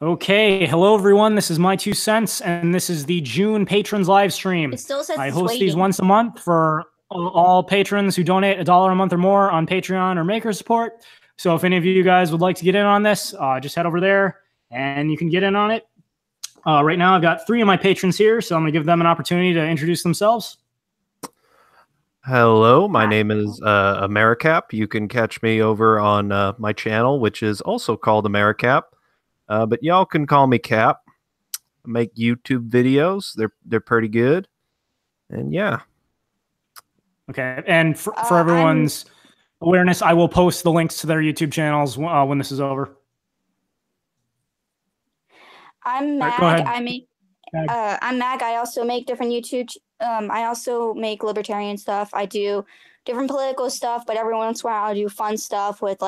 Okay, hello everyone. This is my 2 cents, and this is the June patrons live stream. It still says I it's host these waiting. once a month for all patrons who donate $1 a month or more on Patreon or Maker Support. So if any of you guys would like to get in on this, just head over there and you can get in on it. Right now, I've got 3 of my patrons here, so I'm going to give them an opportunity to introduce themselves. Hello, my name is Americap. You can catch me over on my channel, which is also called Americap. But y'all can call me Cap. I make YouTube videos. They're pretty good. And yeah. Okay, and for everyone's awareness, I will post the links to their YouTube channels when this is over. I'm Mag. Right, I'm Mag. I also make different YouTube. I also make libertarian stuff. I do different political stuff, but every once in a while I do fun stuff with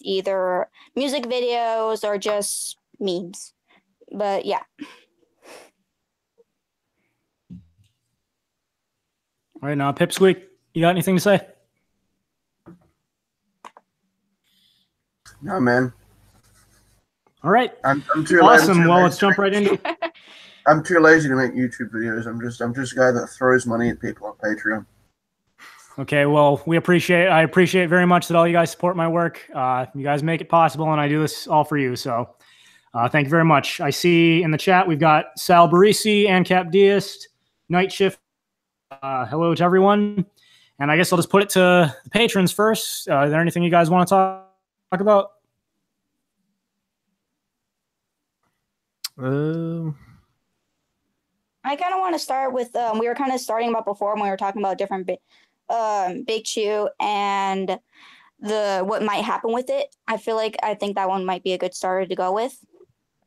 either music videos or just memes. But yeah. All right, now Pipsqueak, you got anything to say? No, man. All right. I'm too awesome. Well, let's jump right into it. I'm too lazy to make YouTube videos. I'm just a guy that throws money at people on Patreon. Okay, well, I appreciate very much that all you guys support my work. You guys make it possible, and I do this all for you. So thank you very much. I see in the chat we've got Sal Barisi and Cap Deist, Night Shift. Hello to everyone. And I guess I'll just put it to the patrons first. Is there anything you guys want to talk about? I kind of want to start with we were kind of starting about before when we were talking about different Big Chew and what might happen with it. I think that one might be a good starter to go with.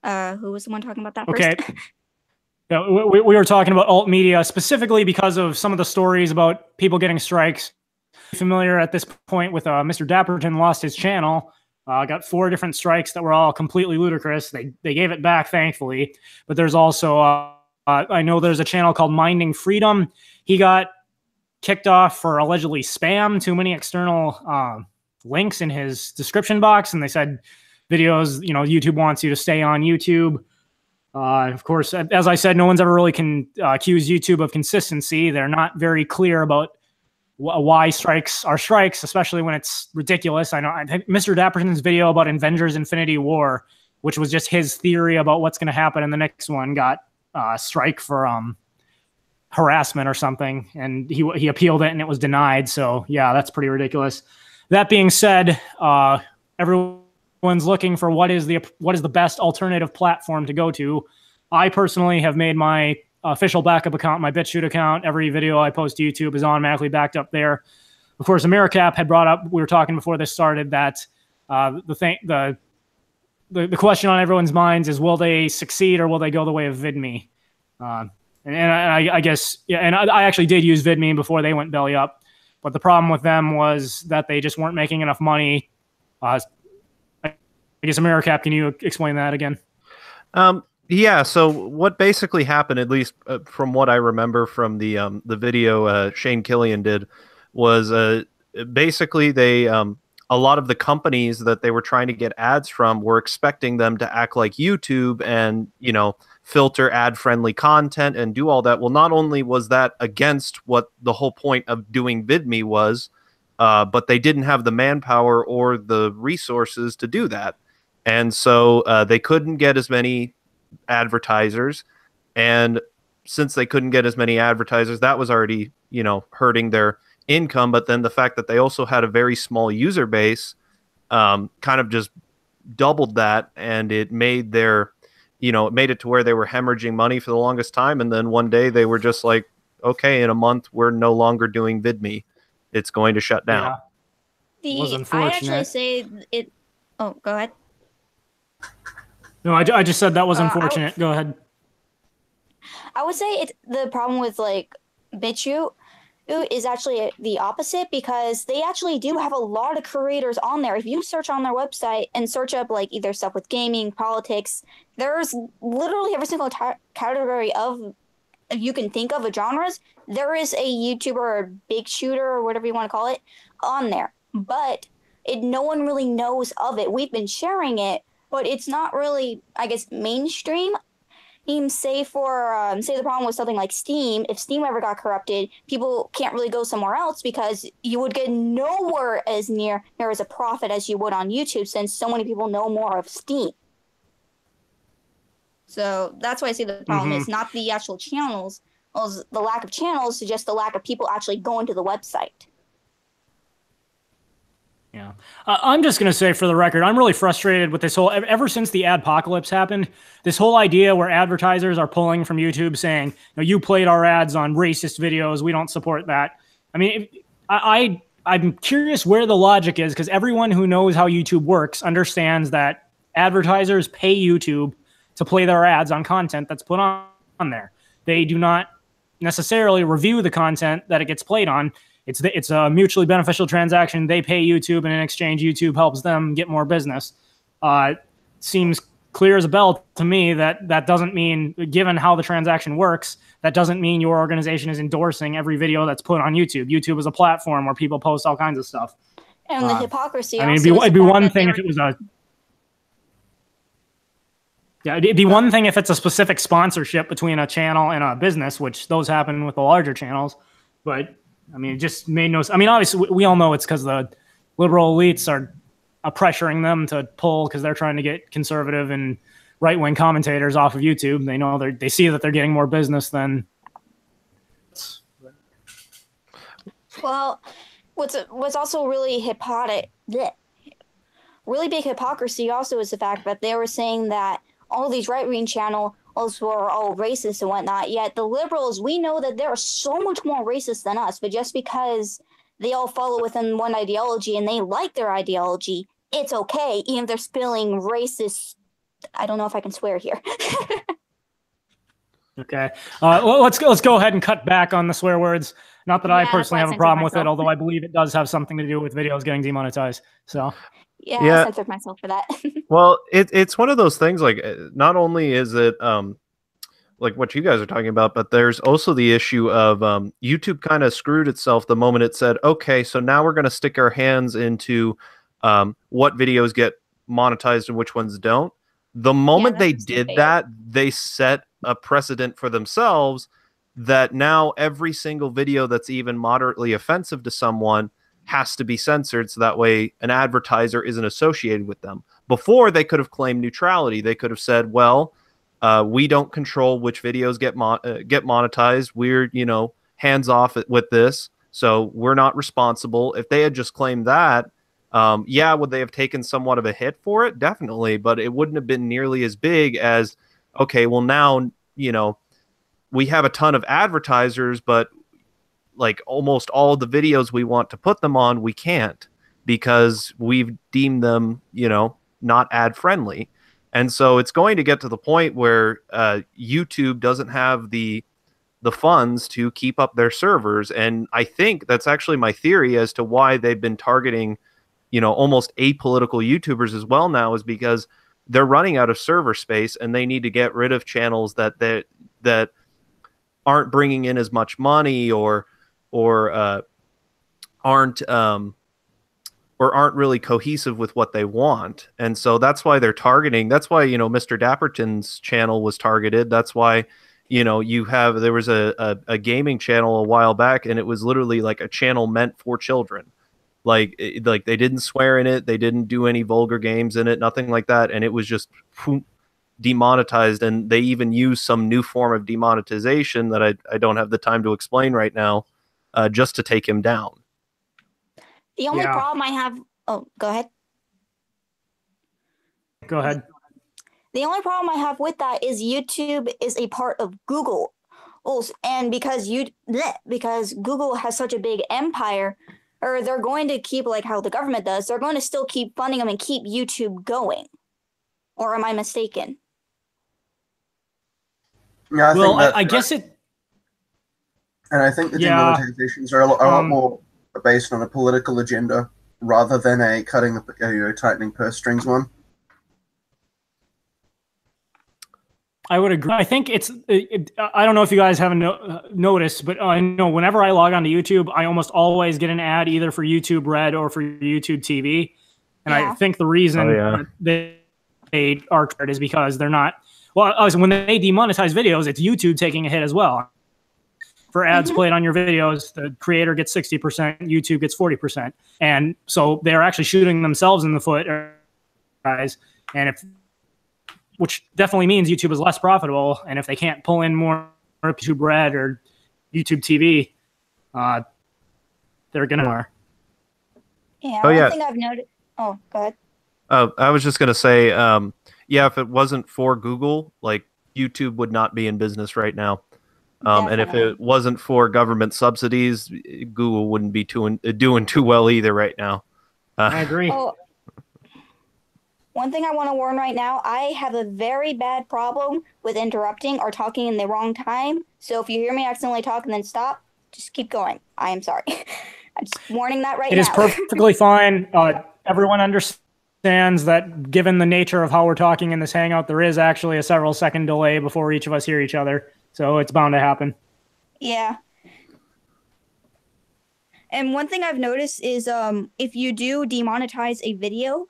Who was the one talking about that first? Okay. Yeah, we were talking about alt media specifically because of some of the stories about people getting strikes. Familiar at this point with Mr. Dapperton lost his channel. Got 4 different strikes that were all completely ludicrous. They gave it back, thankfully. But there's also, I know there's a channel called Minding Freedom. He got kicked off for allegedly spam too many external links in his description box. And they said videos, YouTube wants you to stay on YouTube. Of course, as I said, no one's ever really accused YouTube of consistency. They're not very clear about why strikes are strikes, especially when it's ridiculous. I think Mr. Dapperton's video about Avengers Infinity War, which was just his theory about what's going to happen in the next one, got strike for harassment or something, and he appealed it and it was denied. So yeah, that's pretty ridiculous. That being said, everyone's looking for what is the best alternative platform to go to. I personally have made my official backup account, my BitChute account. Every video I post to YouTube is automatically backed up there. Of course, Americap had brought up, we were talking before this started, that the question on everyone's minds is, will they succeed or will they go the way of VidMe? And I guess, yeah, and I actually did use VidMe before they went belly up. But the problem with them was that they just weren't making enough money. I guess, Americap, can you explain that again? Yeah, so what basically happened, at least from what I remember from the video Shane Killian did, was basically they a lot of the companies that they were trying to get ads from were expecting them to act like YouTube and, filter ad-friendly content and do all that. Well, not only was that against what the whole point of doing VidMe was, but they didn't have the manpower or the resources to do that. And so they couldn't get as many advertisers, and since they couldn't get as many advertisers, that was already hurting their income. But then the fact that they also had a very small user base kind of just doubled that, and it made it made it to where they were hemorrhaging money for the longest time. And then one day they were just like, okay, in a month we're no longer doing VidMe, it's going to shut down. Yeah. I actually say it. Oh, go ahead. No, I just said that was unfortunate. Go ahead. I would say it's the problem with BitChute is actually the opposite, because they actually do have a lot of creators on there. If you search on their website and search up either stuff with gaming, politics, there's literally every single category of you can think of genres. There is a YouTuber or big shooter or whatever you want to call it on there, but no one really knows of it. We've been sharing it but it's not really, I guess, mainstream. Say for say the problem with something like Steam, if Steam ever got corrupted, people can't really go somewhere else because you would get nowhere as near as a profit as you would on YouTube, since so many people know more of Steam. So that's why I say the problem is not the actual channels, the lack of channels, just the lack of people actually going to the website. Yeah. I'm just going to say for the record, I'm really frustrated with this whole, ever since the adpocalypse happened, this whole idea where advertisers are pulling from YouTube saying, you played our ads on racist videos, we don't support that. I mean, I'm curious where the logic is, because everyone who knows how YouTube works understands that advertisers pay YouTube to play their ads on content that's put on there. They do not necessarily review the content that it gets played on. It's a mutually beneficial transaction. They pay YouTube, and in exchange, YouTube helps them get more business. Seems clear as a bell to me that doesn't mean, given how the transaction works, that doesn't mean your organization is endorsing every video that's put on YouTube. YouTube is a platform where people post all kinds of stuff. And the hypocrisy. I mean, it'd be one thing if it was a. Yeah, it'd be one thing if it's a specific sponsorship between a channel and a business, which those happen with the larger channels. But I mean, it just made no sense. I mean, obviously, we all know it's because the liberal elites are pressuring them to pull because they're trying to get conservative and right-wing commentators off of YouTube. They know they see that they're getting more business than. Well, what's also really really big hypocrisy also is the fact that they were saying that all these right-wing channels were all racist and whatnot, yet the liberals, we know that they're so much more racist than us, but just because they all follow within one ideology and they like their ideology, it's okay, even if they're spilling racist. I don't know if I can swear here. Okay. Let's go ahead and cut back on the swear words. Not that I personally have a problem with it, although I believe it does have something to do with videos getting demonetized. So. Yeah, I censored myself for that. Well, it's one of those things, like, not only is it like what you guys are talking about, but there's also the issue of YouTube kind of screwed itself the moment it said, okay, so now we're going to stick our hands into what videos get monetized and which ones don't. The moment they did that, they set a precedent for themselves that now every single video that's even moderately offensive to someone has to be censored, so that way an advertiser isn't associated with them. Before, they could have claimed neutrality. They could have said, well, we don't control which videos get monetized. We're, hands off with this, so we're not responsible. If they had just claimed that, yeah, would they have taken somewhat of a hit for it? Definitely, but it wouldn't have been nearly as big as, okay, well now, we have a ton of advertisers, but like almost all of the videos we want to put them on, we can't because we've deemed them, not ad friendly. And so it's going to get to the point where YouTube doesn't have the funds to keep up their servers. And I think that's actually my theory as to why they've been targeting, almost apolitical YouTubers as well now, is because they're running out of server space and they need to get rid of channels that aren't bringing in as much money or aren't really cohesive with what they want. And so that's why they're targeting. That's why, Mr. Dapperton's channel was targeted. That's why, there was a gaming channel a while back, and it was literally like a channel meant for children. Like they didn't swear in it. They didn't do any vulgar games in it, nothing like that. And it was just demonetized. And they even used some new form of demonetization that I don't have the time to explain right now, just to take him down. The only problem I have... Oh, go ahead. Go ahead. The only problem I have with that is YouTube is a part of Google. And because Google has such a big empire, or they're going to keep, like how the government does, they're going to still keep funding them and keep YouTube going. Or am I mistaken? Yeah, I guess it... And I think the demonetizations are a lot more based on a political agenda rather than a tightening purse strings one. I would agree. I think I don't know if you guys haven't noticed, but I know whenever I log on to YouTube, I almost always get an ad either for YouTube Red or for YouTube TV. And I think the reason they are is because they're not. Well, when they demonetize videos, it's YouTube taking a hit as well. For ads played on your videos, the creator gets 60%, YouTube gets 40%, and so they're actually shooting themselves in the foot, guys. And which definitely means YouTube is less profitable, and if they can't pull in more YouTube Red or YouTube TV, they're gonna. Yeah, one thing I've noticed. Oh, go ahead. I was just gonna say, yeah, if it wasn't for Google, like YouTube would not be in business right now. And if it wasn't for government subsidies, Google wouldn't be doing too well either right now. I agree. Oh, one thing I want to warn right now, I have a very bad problem with interrupting or talking in the wrong time. So if you hear me accidentally talk and then stop, just keep going. I am sorry. I'm just warning that right now. It is perfectly fine. Everyone understands that given the nature of how we're talking in this Hangout, there is actually a several second delay before each of us hear each other. So it's bound to happen. Yeah. And one thing I've noticed is if you do demonetize a video,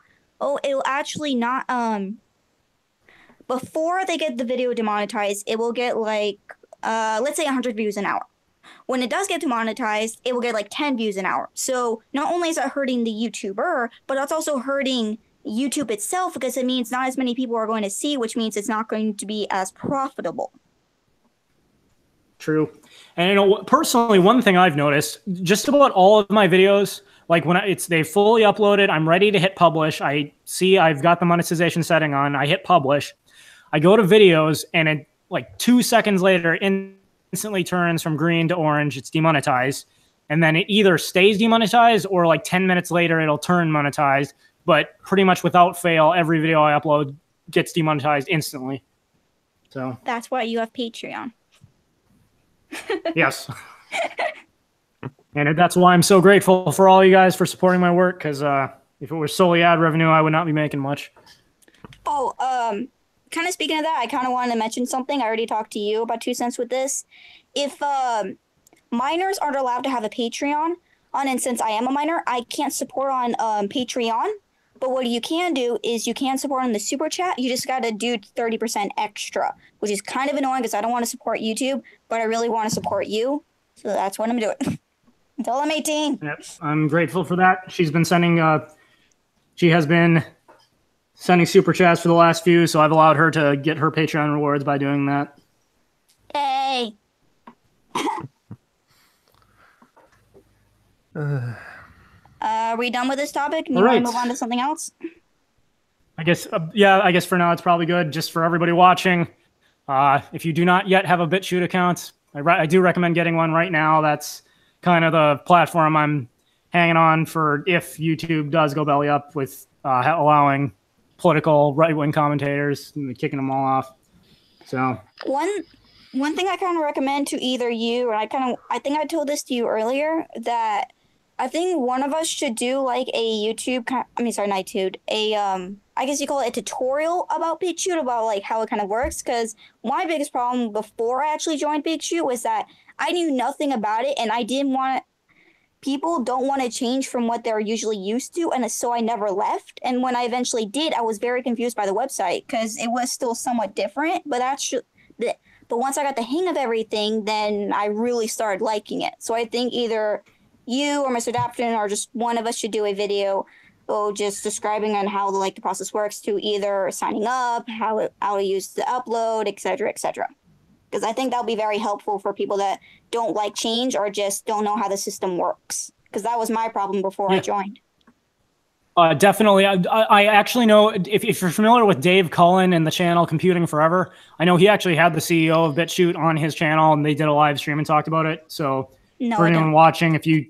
it'll actually not before they get the video demonetized, it will get like let's say 100 views an hour. When it does get demonetized, it will get like 10 views an hour. So not only is it hurting the YouTuber, but it's also hurting YouTube itself because it means not as many people are going to see, which means it's not going to be as profitable. True. And personally, one thing I've noticed, just about all of my videos, like when they fully uploaded, I'm ready to hit publish. I see I've got the monetization setting on. I hit publish. I go to videos, and it like 2 seconds later, instantly turns from green to orange. It's demonetized, and then it either stays demonetized or like 10 minutes later, it'll turn monetized. But pretty much without fail, every video I upload gets demonetized instantly. So that's why you have Patreon. Yes. And that's why I'm so grateful for all you guys for supporting my work, because if it were solely ad revenue, I would not be making much. Oh, kind of speaking of that, I kind of wanted to mention something. I already talked to you about 2 cents with this. If minors aren't allowed to have a Patreon, and since I am a minor, I can't support on Patreon. But what you can do is you can support on the Super Chat. You just got to do 30% extra, which is kind of annoying because I don't want to support YouTube, but I really want to support you. So that's what I'm doing. Until I'm 18. Yep, I'm grateful for that. She has been sending Super Chats for the last few, so I've allowed her to get her Patreon rewards by doing that. Yay. Are we done with this topic? You want to move on to something else? I guess, I guess for now it's probably good. Just for everybody watching, if you do not yet have a BitChute account, I do recommend getting one right now. That's kind of the platform I'm hanging on for if YouTube does go belly up with allowing political right-wing commentators and kicking them all off. So one thing I kind of recommend to either you, or I think I told this to you earlier, that I think one of us should do like a YouTube, I guess you call it a tutorial about BitChute, about like how it kind of works. Because my biggest problem before I actually joined BitChute was that I knew nothing about it, and I didn't want people don't want to change from what they're usually used to, and so I never left. And when I eventually did, I was very confused by the website because it was still somewhat different. But once I got the hang of everything, then I really started liking it. So I think either you or Mr. Dapton or just one of us should do a video just describing on how the process works, to either signing up, how to use the upload, etc., etc. Because I think that'll be very helpful for people that don't like change or just don't know how the system works. Because that was my problem before I joined. Definitely. I actually know, if you're familiar with Dave Cullen and the channel Computing Forever, I know he actually had the CEO of BitChute on his channel, and they did a live stream and talked about it. So for anyone watching, if you're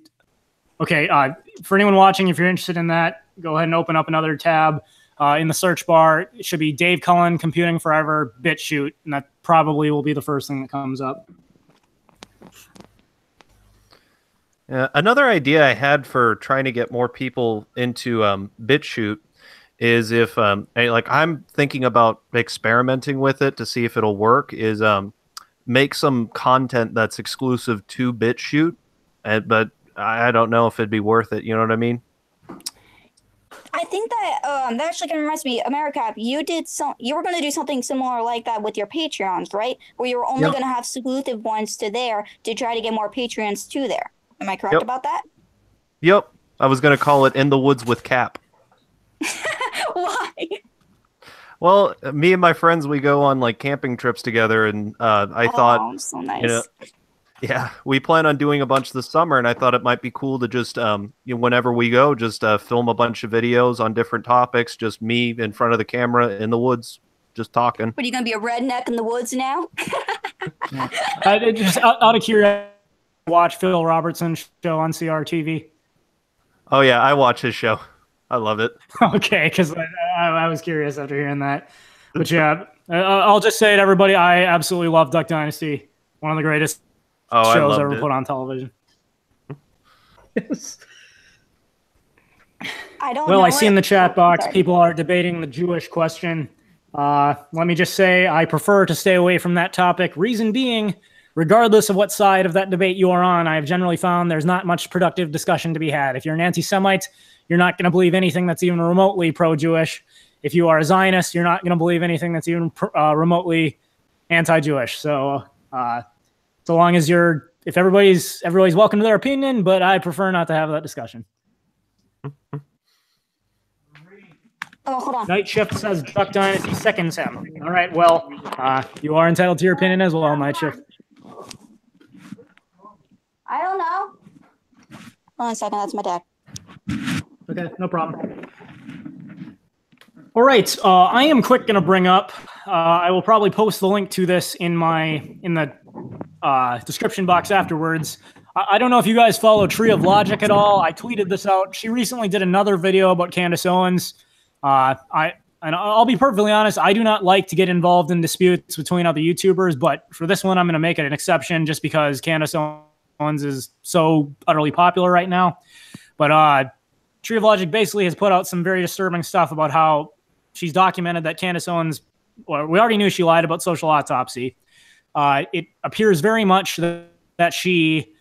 interested in that, go ahead and open up another tab. In the search bar, it should be Dave Cullen, Computing Forever, BitChute, and that probably will be the first thing that comes up. Another idea I had for trying to get more people into BitChute is if, I'm thinking about experimenting with it to see if it'll work, is make some content that's exclusive to BitChute, but I don't know if it'd be worth it. You know what I mean? I think that that actually kind of reminds me, AmeriCap, you were going to do something similar like that with your Patreons, right? Where you were only Yep. going to have exclusive ones to there to try to get more Patreons to there. Am I correct Yep. about that? Yep. I was going to call it In the Woods with Cap. Why? Well, me and my friends, we go on like camping trips together, and I thought, So you know, nice. yeah, we plan on doing a bunch this summer, and I thought it might be cool to just, whenever we go, just film a bunch of videos on different topics, just me in front of the camera in the woods, just talking. What, are you going to be a redneck in the woods now? Just out of curiosity, watch Phil Robertson's show on CRTV. Oh yeah, I watch his show. I love it. Okay, because I was curious after hearing that. But yeah, I'll just say it, everybody. I absolutely love Duck Dynasty. One of the greatest shows ever put on television. I see in the chat box people are debating the Jewish question. Let me just say I prefer to stay away from that topic. Reason being, regardless of what side of that debate you are on, I have generally found there's not much productive discussion to be had. If you're an anti-Semite, you're not going to believe anything that's even remotely pro-Jewish. If you are a Zionist, you're not going to believe anything that's even remotely anti-Jewish. So, so long as if everybody's welcome to their opinion, but I prefer not to have that discussion. Oh, hold on. Night Shift says Duck Dynasty seconds him. All right, well, you are entitled to your opinion as well, Night Shift. I don't know. Hold on a second, that's my dad. Okay, no problem. All right, I am quick going to bring up. I will probably post the link to this in the description box afterwards. I don't know if you guys follow Tree of Logic at all. I tweeted this out. She recently did another video about Candace Owens. I'll be perfectly honest, I do not like to get involved in disputes between other YouTubers, but for this one, I'm going to make it an exception just because Candace Owens is so utterly popular right now. But Tree of Logic basically has put out some very disturbing stuff about how she's documented that Candace Owens, well, we already knew she lied about social autopsy. It appears very much that she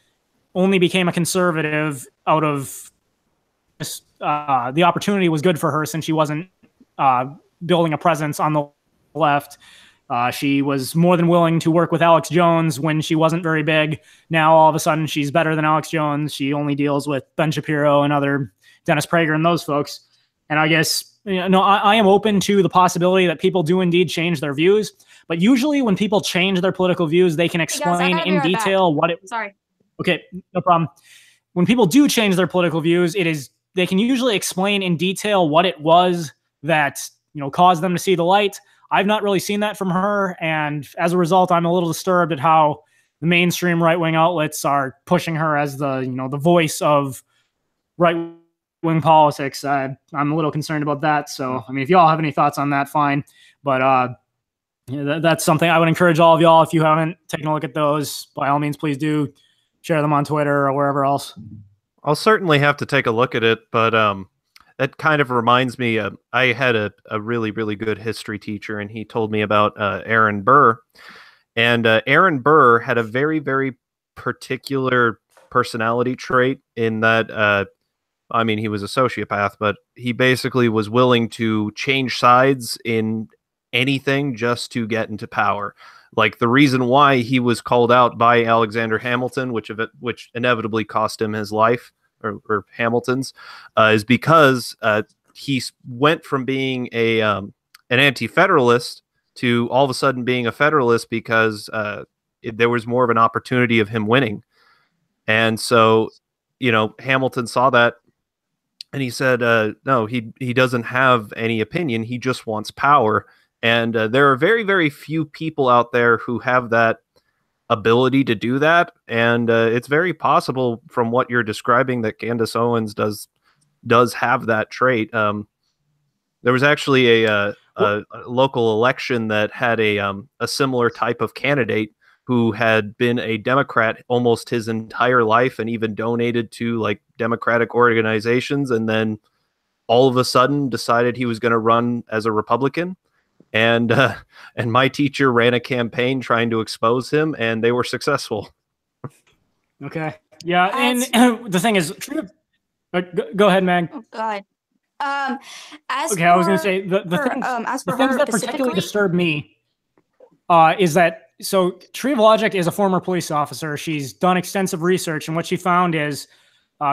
only became a conservative out of the opportunity was good for her since she wasn't building a presence on the left. She was more than willing to work with Alex Jones when she wasn't very big. Now, all of a sudden, she's better than Alex Jones. She only deals with Ben Shapiro and other Dennis Prager and those folks. And I guess, I am open to the possibility that people do indeed change their views. But usually when people change their political views, they can explain in detail what it... Sorry. Okay, no problem. When people do change their political views, they can usually explain in detail what it was that, caused them to see the light. I've not really seen that from her, and as a result, I'm a little disturbed at how the mainstream right-wing outlets are pushing her as the voice of right-wing politics. I'm a little concerned about that. So, I mean, if y'all have any thoughts on that, fine. But that's something I would encourage all of y'all, if you haven't taken a look at those, by all means, please do share them on Twitter or wherever else. I'll certainly have to take a look at it, but that kind of reminds me, I had a really, really good history teacher, and he told me about Aaron Burr. And Aaron Burr had a very, very particular personality trait in that, he was a sociopath, but he basically was willing to change sides in anything just to get into power. Like the reason why he was called out by Alexander Hamilton, which inevitably cost him his life, or Hamilton's, is because he went from being an anti-federalist to all of a sudden being a federalist because there was more of an opportunity of him winning. And so, Hamilton saw that, and he said, no, he doesn't have any opinion. He just wants power. And there are very, very few people out there who have that ability to do that. And it's very possible from what you're describing that Candace Owens does have that trait. There was actually a local election that had a similar type of candidate who had been a Democrat almost his entire life and even donated to like Democratic organizations, and then all of a sudden decided he was going to run as a Republican. And my teacher ran a campaign trying to expose him, and they were successful. Okay. Yeah, and the thing is, go ahead, Meg. Oh, God. As okay, I was going to say the things that particularly disturb me is that so Tree of Logic is a former police officer. She's done extensive research, and what she found is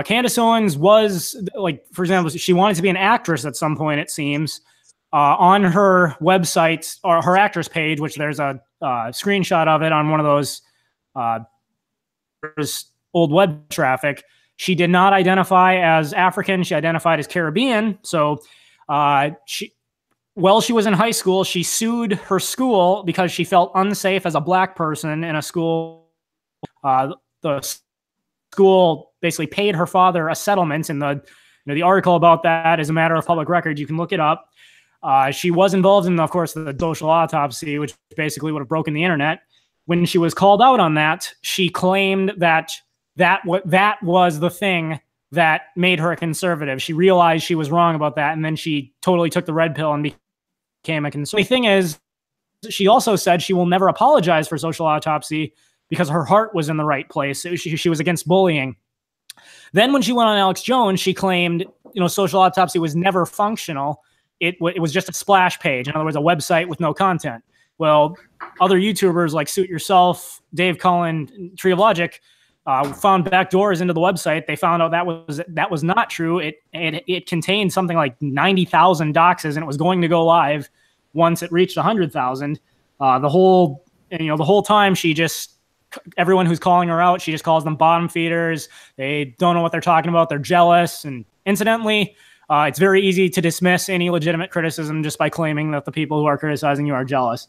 Candace Owens was, like, for example, she wanted to be an actress at some point, it seems. On her website or her actress page, which there's a screenshot of it on one of those old web traffic, she did not identify as African. She identified as Caribbean. So while she was in high school, she sued her school because she felt unsafe as a black person in a school. The school basically paid her father a settlement, and the article about that is a matter of public record. You can look it up. She was involved in, of course, the social autopsy, which basically would have broken the internet. When she was called out on that, she claimed that was the thing that made her a conservative. She realized she was wrong about that, and then she totally took the red pill and became a conservative. The thing is, she also said she will never apologize for social autopsy because her heart was in the right place. She was against bullying. Then when she went on Alex Jones, she claimed, social autopsy was never functional. It was just a splash page. In other words, a website with no content. Well, other YouTubers like Suit Yourself, Dave Cullen, Tree of Logic found back doors into the website. They found out that was not true. It contained something like 90,000 doxes, and it was going to go live once it reached 100,000. The whole time everyone who's calling her out, she just calls them bottom feeders. They don't know what they're talking about. They're jealous. And incidentally, it's very easy to dismiss any legitimate criticism just by claiming that the people who are criticizing you are jealous.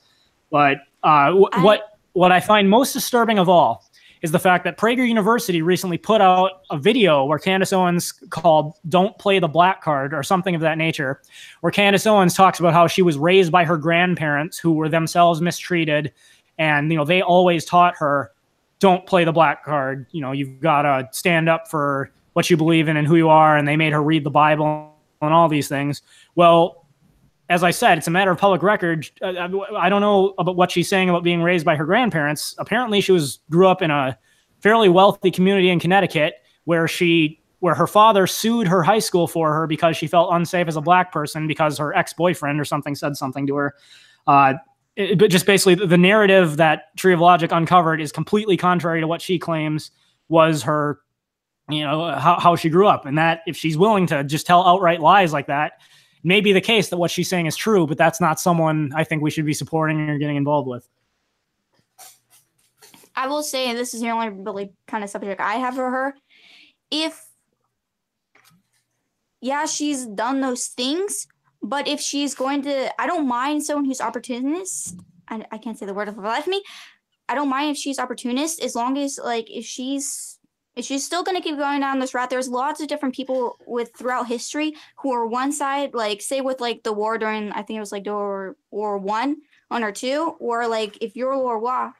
But what I find most disturbing of all is the fact that Prager University recently put out a video where Candace Owens called "Don't Play the Black Card" or something of that nature, where Candace Owens talks about how she was raised by her grandparents who were themselves mistreated. And, they always taught her, don't play the black card. You've got to stand up for what you believe in and who you are. And they made her read the Bible and all these things. Well, as I said, it's a matter of public record. I don't know about what she's saying about being raised by her grandparents. Apparently, she grew up in a fairly wealthy community in Connecticut where her father sued her high school for her because she felt unsafe as a black person because her ex-boyfriend or something said something to her. But just basically the narrative that Tree of Logic uncovered is completely contrary to what she claims was her, how she grew up. And that if she's willing to just tell outright lies like that, it may be the case that what she's saying is true, but that's not someone I think we should be supporting or getting involved with. I will say, and this is the only really kind of subject I have for her, she's done those things, but if she's going to, I don't mind someone who's opportunist. I can't say the word of the life of me. I don't mind if she's opportunist as long as, if she's still going to keep going down this route. There's lots of different people throughout history who are one side, say with the war during, I think it was World War I or II, or if you're World War I,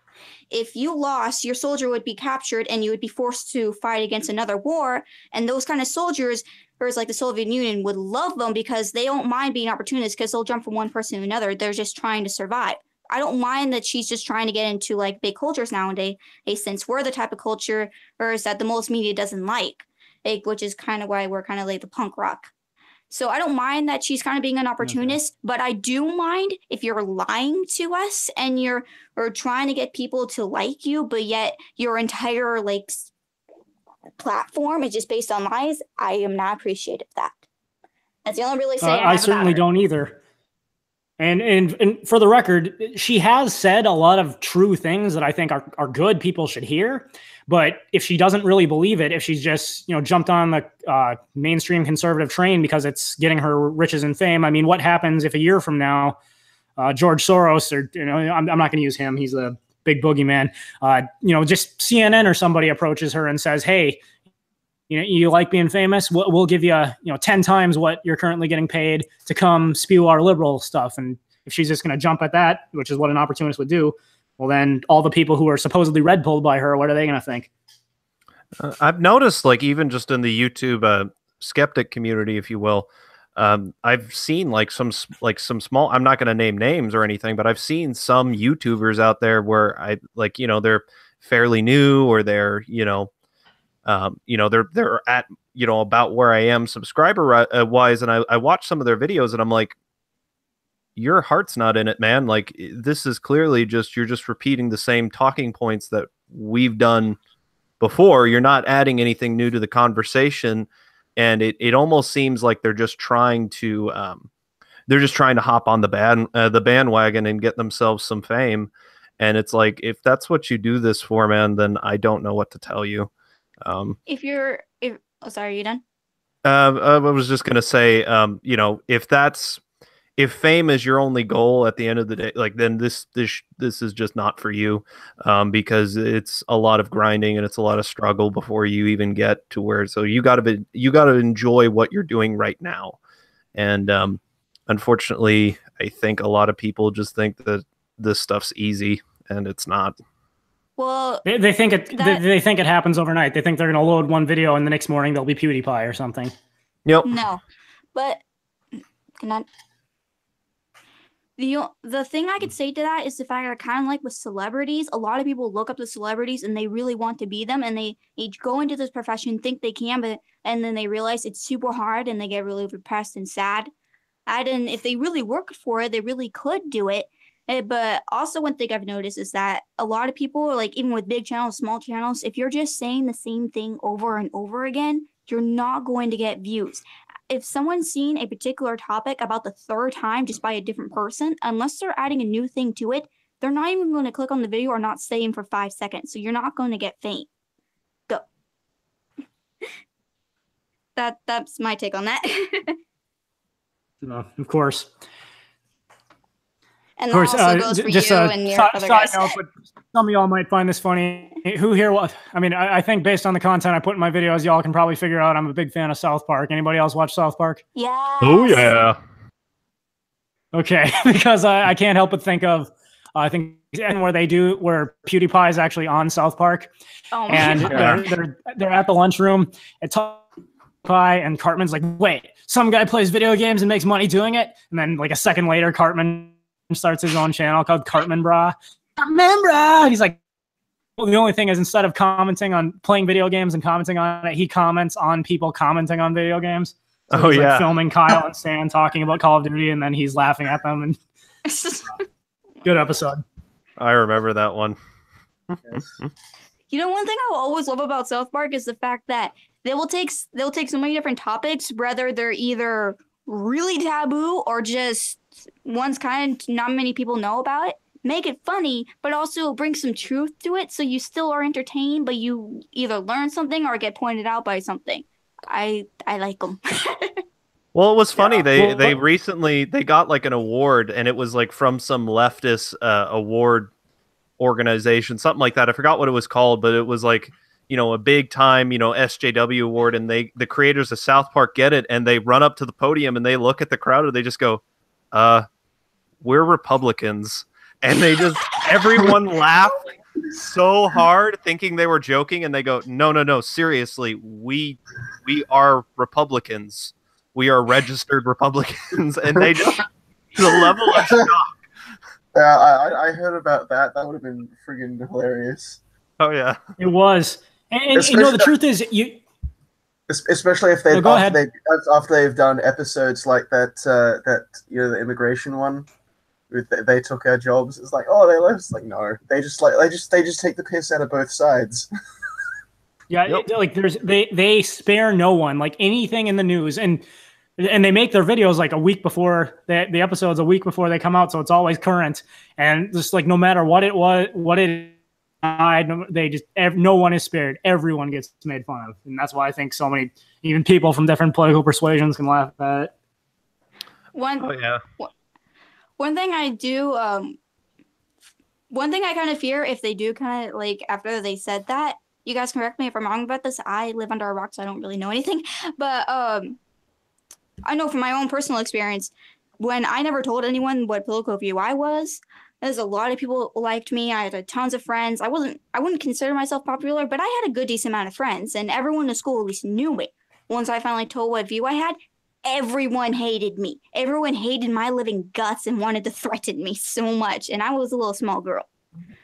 if you lost, your soldier would be captured and you would be forced to fight against another war. And those kind of soldiers, whereas the Soviet Union, would love them because they don't mind being opportunists because they'll jump from one person to another. They're just trying to survive. I don't mind that she's just trying to get into big cultures nowadays, since we're the type of culture that the most media doesn't like, which is kind of why we're kind of the punk rock. So I don't mind that she's kind of being an opportunist, but I do mind if you're lying to us and you're trying to get people to like you, but yet your entire platform is just based on lies. I am not appreciative of that. That's the only really say I certainly don't either. And for the record, she has said a lot of true things that I think are good, people should hear. But if she doesn't really believe it, if she's just jumped on the mainstream conservative train because it's getting her riches and fame, I mean, what happens if a year from now, George Soros, or I'm not going to use him, he's a big boogeyman, just CNN or somebody approaches her and says, hey, you like being famous? We'll give you 10 times what you're currently getting paid to come spew our liberal stuff. And if she's just going to jump at that, which is what an opportunist would do, well, then all the people who are supposedly red pilled by her, what are they going to think? I've noticed, even just in the YouTube skeptic community, if you will, I've seen some small, I'm not going to name names or anything, but I've seen some YouTubers out there where they're fairly new, or they're they're at you know, about where I am subscriber wise, and I watch some of their videos, and I'm like, your heart's not in it, man. Like, this is clearly just, you're just repeating the same talking points that we've done before. You're not adding anything new to the conversation, and it almost seems like they're just trying to hop on the bandwagon and get themselves some fame. And it's like, if that's what you do this for, man, then I don't know what to tell you. Oh, sorry, are you done? I was just gonna say, you know, if fame is your only goal at the end of the day, like, then this is just not for you, because it's a lot of grinding and it's a lot of struggle before you even get to where. So you gotta enjoy what you're doing right now. And unfortunately, I think a lot of people just think that this stuff's easy, and it's not. Well, they think it happens overnight. They think they're gonna load one video and the next morning they'll be PewDiePie or something. Yep. No, but the thing I could say to that is the fact that, kind of like with celebrities, a lot of people look up to celebrities and they really want to be them, and they go into this profession, think they can, and then they realize it's super hard and they get really depressed and sad. And if they really worked for it, they really could do it. But also, one thing I've noticed is that a lot of people, like, even with big channels, small channels, if you're just saying the same thing over and over again, you're not going to get views. If someone's seen a particular topic about the third time just by a different person, unless they're adding a new thing to it, they're not even going to click on the video or not stay in for 5 seconds. So you're not going to get fame. Go. That's my take on that. No, of course. And that also goes for just you a and your other side guys. note, but some of y'all might find this funny. Who here? I mean, I think based on the content I put in my videos, y'all can probably figure out I'm a big fan of South Park. Anybody else watch South Park? Yeah. Oh yeah. Okay, because I can't help but think of I think where PewDiePie is actually on South Park, and they're at the lunchroom at PewDiePie, and Cartman's like, wait, some guy plays video games and makes money doing it, and then like a second later, Cartman starts his own channel called Cartman Bra. Cartman Bra. He's like, well, the only thing is, instead of commenting on playing video games and commenting on it, he comments on people commenting on video games. So he's like filming Kyle and Stan talking about Call of Duty, and then he's laughing at them. And good episode. I remember that one. You know, one thing I will always love about South Park is the fact that they'll take so many different topics, whether they're either really taboo or just one's kind not many people know about it, make it funny, but also bring some truth to it, so you still are entertained, but you either learn something or get pointed out by something. I like them. Well, it was funny. They recently got like an award, and it was like from some leftist award organization, something like that. I forgot what it was called, but it was like, you know, a big time, you know, SJW award, and the creators of South Park get it, and they run up to the podium and they look at the crowd and they just go, we're Republicans. And they just, everyone laughed so hard thinking they were joking, and they go, no, seriously, we are Republicans. We are registered Republicans. And they just, the level of shock. Yeah, I heard about that. That would have been friggin' hilarious. Oh yeah, it was. And you know, the truth is, especially if after they've done episodes like that you know, the immigration one, they took our jobs. It's like, oh, they left. It's like, no, they just take the piss out of both sides. Yeah, like they spare no one. Like anything in the news, and they make their videos like a week before the episodes, a week before they come out, so it's always current. And just like no matter what it was, no one is spared. Everyone gets made fun of, and that's why I think so many, even people from different political persuasions, can laugh at it. One thing I do, one thing I kind of fear, if they do kind of like, after they said that, you guys can correct me if I'm wrong about this. I live under a rock, so I don't really know anything. But I know from my own personal experience, when I never told anyone what political view I was, there's a lot of people who liked me. I had tons of friends. I wouldn't consider myself popular, but I had a good decent amount of friends, and everyone in the school at least knew me. Once I finally told what view I had, everyone hated me. Everyone hated my living guts and wanted to threaten me so much, and I was a little small girl.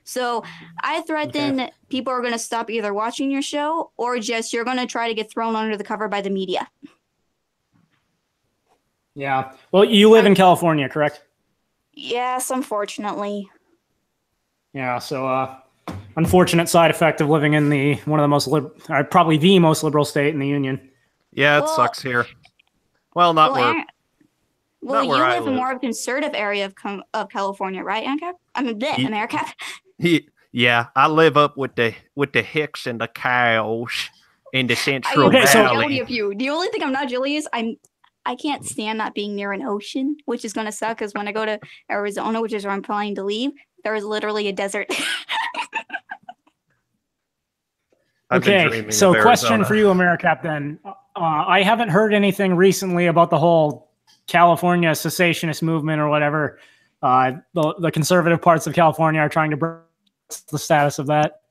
So I threaten people are going to stop either watching your show or just you're going to try to get thrown under the cover by the media. Yeah. Well, you live in California, correct? Yes, unfortunately. Yeah. So, unfortunate side effect of living in one of the most probably the most liberal state in the union. Yeah, it sucks here. Well, not where. Well, you live in more of a conservative area of California, right, ANCAP? I mean, America. Yeah, I live up with the hicks and the cows in the Central Valley. Valley. Of you. The only thing I'm not jealous is I can't stand not being near an ocean, which is going to suck because when I go to Arizona, which is where I'm planning to leave, there is literally a desert. Okay, so question for you, AmeriCap, then. I haven't heard anything recently about the whole California cessationist movement or whatever. The conservative parts of California are trying to bring the status of that.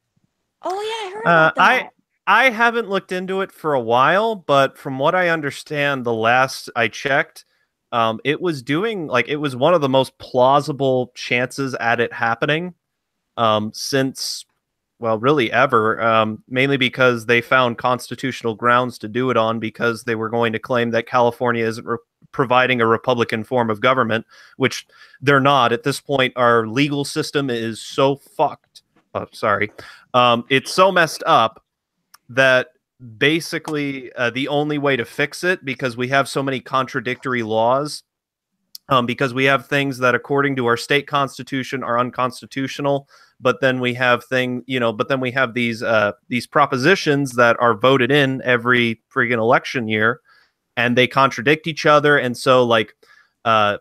Oh, yeah, I heard about that. I haven't looked into it for a while, but from what I understand, the last I checked, it was one of the most plausible chances at it happening since, well, really ever, mainly because they found constitutional grounds to do it on because they were going to claim that California isn't providing a Republican form of government, which they're not. At this point, our legal system is so fucked. Oh, sorry. It's so messed up that basically the only way to fix it, because we have so many contradictory laws, because we have things that according to our state constitution are unconstitutional, but then we have these propositions that are voted in every friggin' election year, and they contradict each other. And so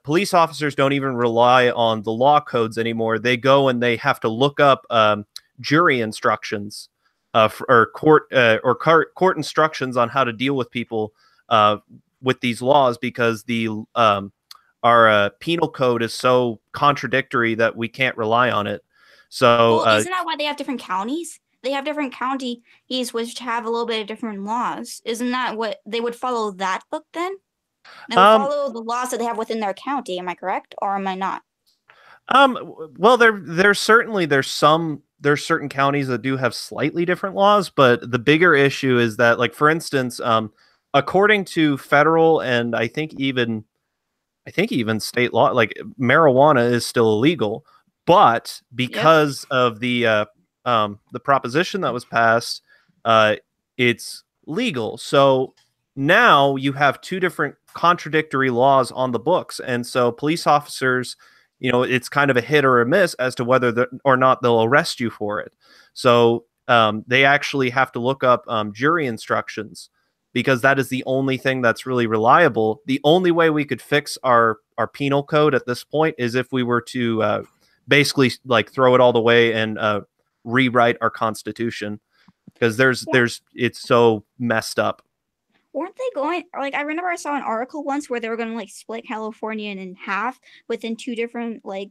police officers don't even rely on the law codes anymore. They go and they have to look up jury instructions or court instructions on how to deal with people with these laws, because our penal code is so contradictory that we can't rely on it. So isn't that why they have different counties? They have different counties which have a little bit of different laws. Isn't that what they would follow that book then? They would follow the laws that they have within their county. Am I correct, or am I not? Well, there's certain counties that do have slightly different laws, but the bigger issue is that, like, for instance, according to federal and I think even state law, like, marijuana is still illegal, but because of the proposition that was passed, it's legal. So now you have two different contradictory laws on the books, and so police officers, it's kind of a hit or a miss as to whether or not they'll arrest you for it. So they actually have to look up jury instructions, because that is the only thing that's really reliable. The only way we could fix our penal code at this point is if we were to basically throw it all the way and rewrite our constitution, because it's so messed up. Weren't they going, I remember I saw an article once where they were going to split California in half within two different they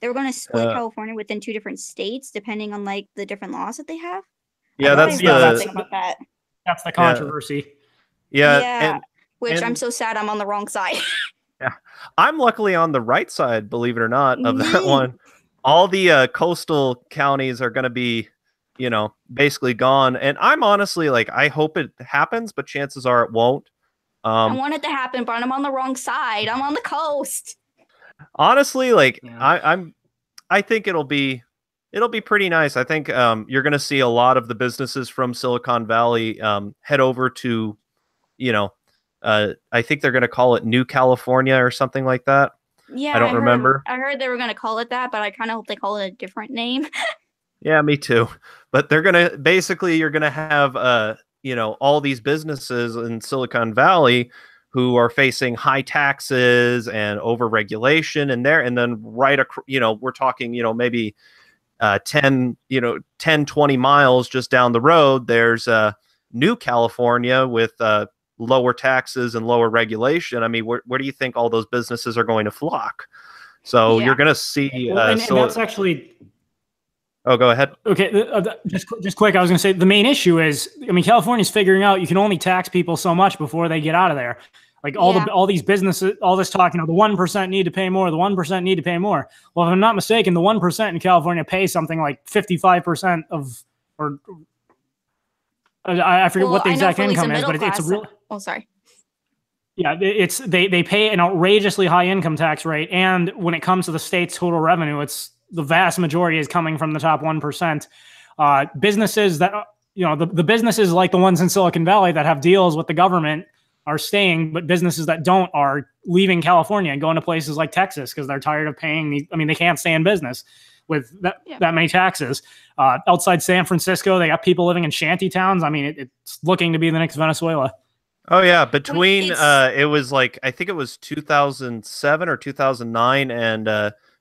were going to split California within two different states depending on the different laws that they have. Yeah, that's the controversy. Yeah. Which I'm so sad I'm on the wrong side. Yeah, I'm luckily on the right side, believe it or not, of that one. All the coastal counties are going to be, basically gone. And I'm honestly I hope it happens, but chances are it won't. I want it to happen, but I'm on the wrong side. I'm on the coast. Honestly, I think it'll be pretty nice. I think you're going to see a lot of the businesses from Silicon Valley head over to, I think they're going to call it New California or something like that. Yeah, I don't remember. I heard they were going to call it that, but I kind of hope they call it a different name. Yeah, me too. But they're going to you're going to have, all these businesses in Silicon Valley who are facing high taxes and overregulation and then we're talking, maybe 10, 20 miles just down the road, there's New California with lower taxes and lower regulation. I mean, where do you think all those businesses are going to flock? So you're going to see. And that's actually. Oh, go ahead. Okay, just quick. I was going to say the main issue is, California's figuring out you can only tax people so much before they get out of there. Like all these businesses, all this talk, the 1% need to pay more, the 1% need to pay more. Well, if I'm not mistaken, the 1% in California pay something like 55% of, or I forget what the exact income is, but it's a real. Oh, sorry. Yeah, they pay an outrageously high income tax rate, and when it comes to the state's total revenue, it's the vast majority is coming from the top 1%. Businesses that the businesses like the ones in Silicon Valley that have deals with the government are staying, but businesses that don't are leaving California and going to places like Texas because they're tired of paying they can't stay in business with that many taxes. Outside San Francisco, they got people living in shanty towns. It's looking to be the next Venezuela. Oh yeah, between it was like I think it was 2007 or 2009 and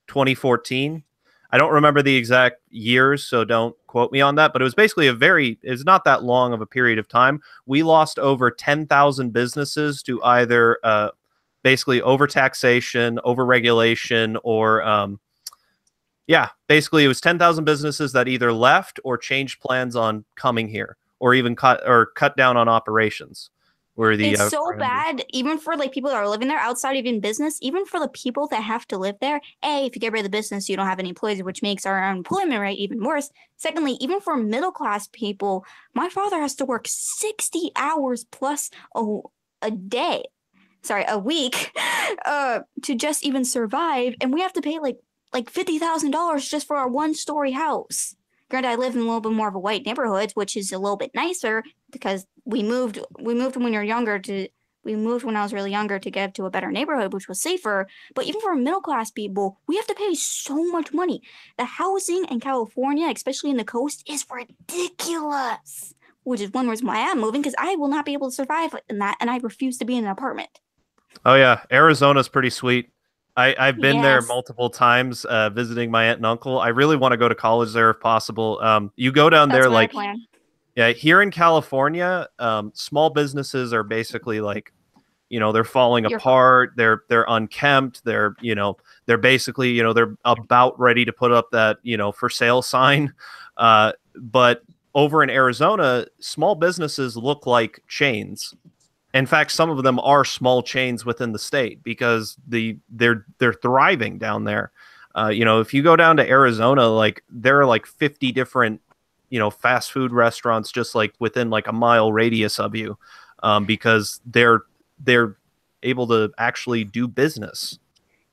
2014. I don't remember the exact years, so don't quote me on that, but it was basically it's not that long of a period of time. We lost over 10,000 businesses to either basically overtaxation, overregulation, or basically it was 10,000 businesses that either left or changed plans on coming here, or even cut down on operations. It's so bad, even for people that are living there outside of even business, even for the people that have to live there. If you get rid of the business, you don't have any employees, which makes our unemployment rate even worse. Secondly, even for middle class people, my father has to work 60 hours plus a week to just even survive. And we have to pay like $50,000 just for our 1-story house. Granted, I live in a little bit more of a white neighborhood, which is a little bit nicer because we moved when we moved when I was really younger to get to a better neighborhood, which was safer. But even for middle class people, we have to pay so much money. The housing in California, especially in the coast, is ridiculous. Which is one reason why I'm moving, because I will not be able to survive in that, and I refuse to be in an apartment. Oh yeah, Arizona's pretty sweet. I've been there multiple times visiting my aunt and uncle. I really want to go to college there if possible. You go down there here in California, small businesses are basically they're falling apart. They're unkempt. They're basically they're about ready to put up that for sale sign. But over in Arizona, small businesses look like chains. In fact, some of them are small chains within the state because they're thriving down there. If you go down to Arizona, there are 50 different fast food restaurants just within a mile radius of you, because they're able to actually do business.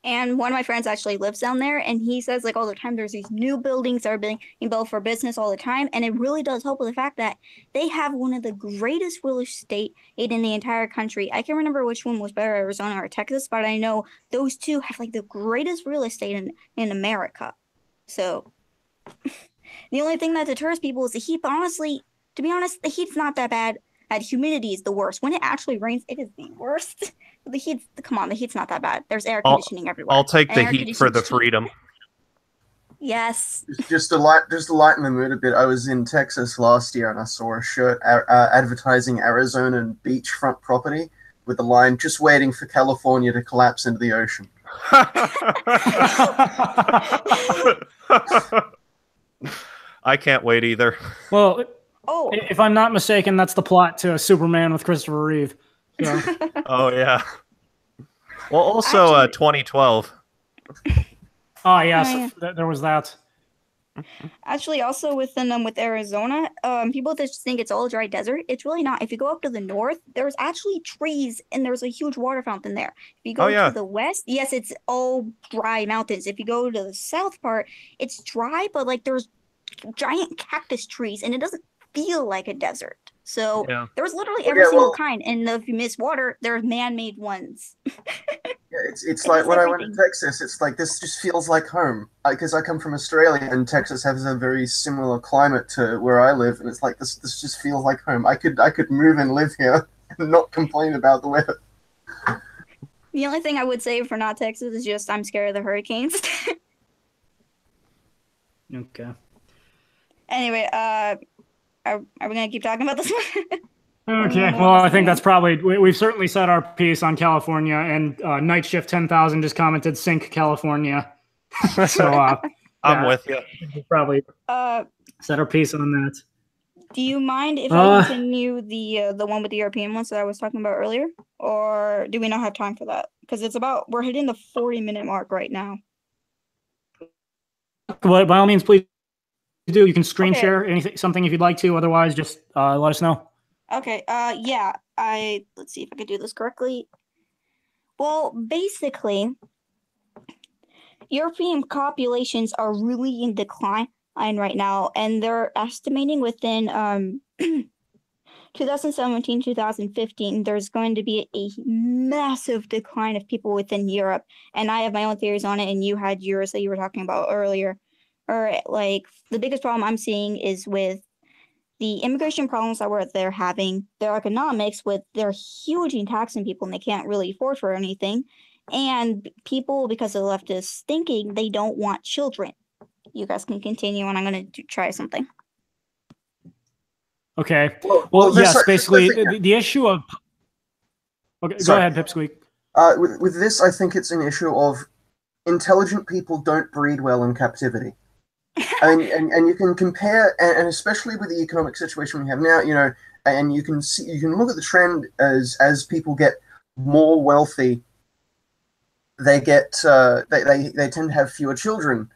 And one of my friends actually lives down there, and he says all the time there's these new buildings that are being built for business all the time, and it really does help with the fact that they have one of the greatest real estate in the entire country. I can't remember which one was better, Arizona or Texas, but I know those two have the greatest real estate in America. So the only thing that deters people is the heat. But honestly, to be honest, the heat's not that bad. And humidity is the worst. When it actually rains, it is the worst. The heat's not that bad. There's air conditioning everywhere. I'll take the heat for the freedom. Yes. Just to lighten the mood a bit, I was in Texas last year and I saw a shirt advertising Arizona beachfront property with the line, "Just waiting for California to collapse into the ocean." I can't wait either. Well, if I'm not mistaken, that's the plot to Superman with Christopher Reeve. So. Oh yeah. Well, also 2012. Oh yes, there was that. Actually, also with Arizona, people just think it's all dry desert. It's really not. If you go up to the north, there's actually trees and there's a huge water fountain there. If you go to the west, yes, it's all dry mountains. If you go to the south part, it's dry, but there's giant cactus trees and it doesn't feel like a desert. So there's literally every single kind. And if you miss water, there's man-made ones. It's like when I went to Texas, it's this just feels like home. Because I come from Australia and Texas has a very similar climate to where I live, and it's this just feels like home. I could move and live here and not complain about the weather. The only thing I would say for not Texas is just I'm scared of the hurricanes. Okay. Anyway, are we going to keep talking about this one? Okay, well, I think that's probably... We've certainly said our piece on California, and Night Shift 10,000 just commented, "Sink California." So, I'm with you. We'll probably set our piece on that. Do you mind if I continue the one with the European ones that I was talking about earlier, or do we not have time for that? Because we're hitting the 40-minute mark right now. But by all means, please do. You can screen share something if you'd like to. Otherwise, just let us know. Okay. Yeah. Let's see if I could do this correctly. Well, basically, European populations are really in decline right now, and they're estimating within 2017, 2015, there's going to be a massive decline of people within Europe. And I have my own theories on it, and you had yours that you were talking about earlier. Or like the biggest problem I'm seeing is with the immigration problems that they're having, their economics with they're hugely taxing people and they can't really afford for anything. And people, because of the leftist thinking, they don't want children. You guys can continue, and I'm going to try something. Okay. Well, yes, basically the issue of... Okay, go ahead, Pipsqueak. With this, I think it's an issue of intelligent people don't breed well in captivity. I mean, and you can compare, and especially with the economic situation we have now, you know, and you can look at the trend as people get more wealthy, they get they tend to have fewer children,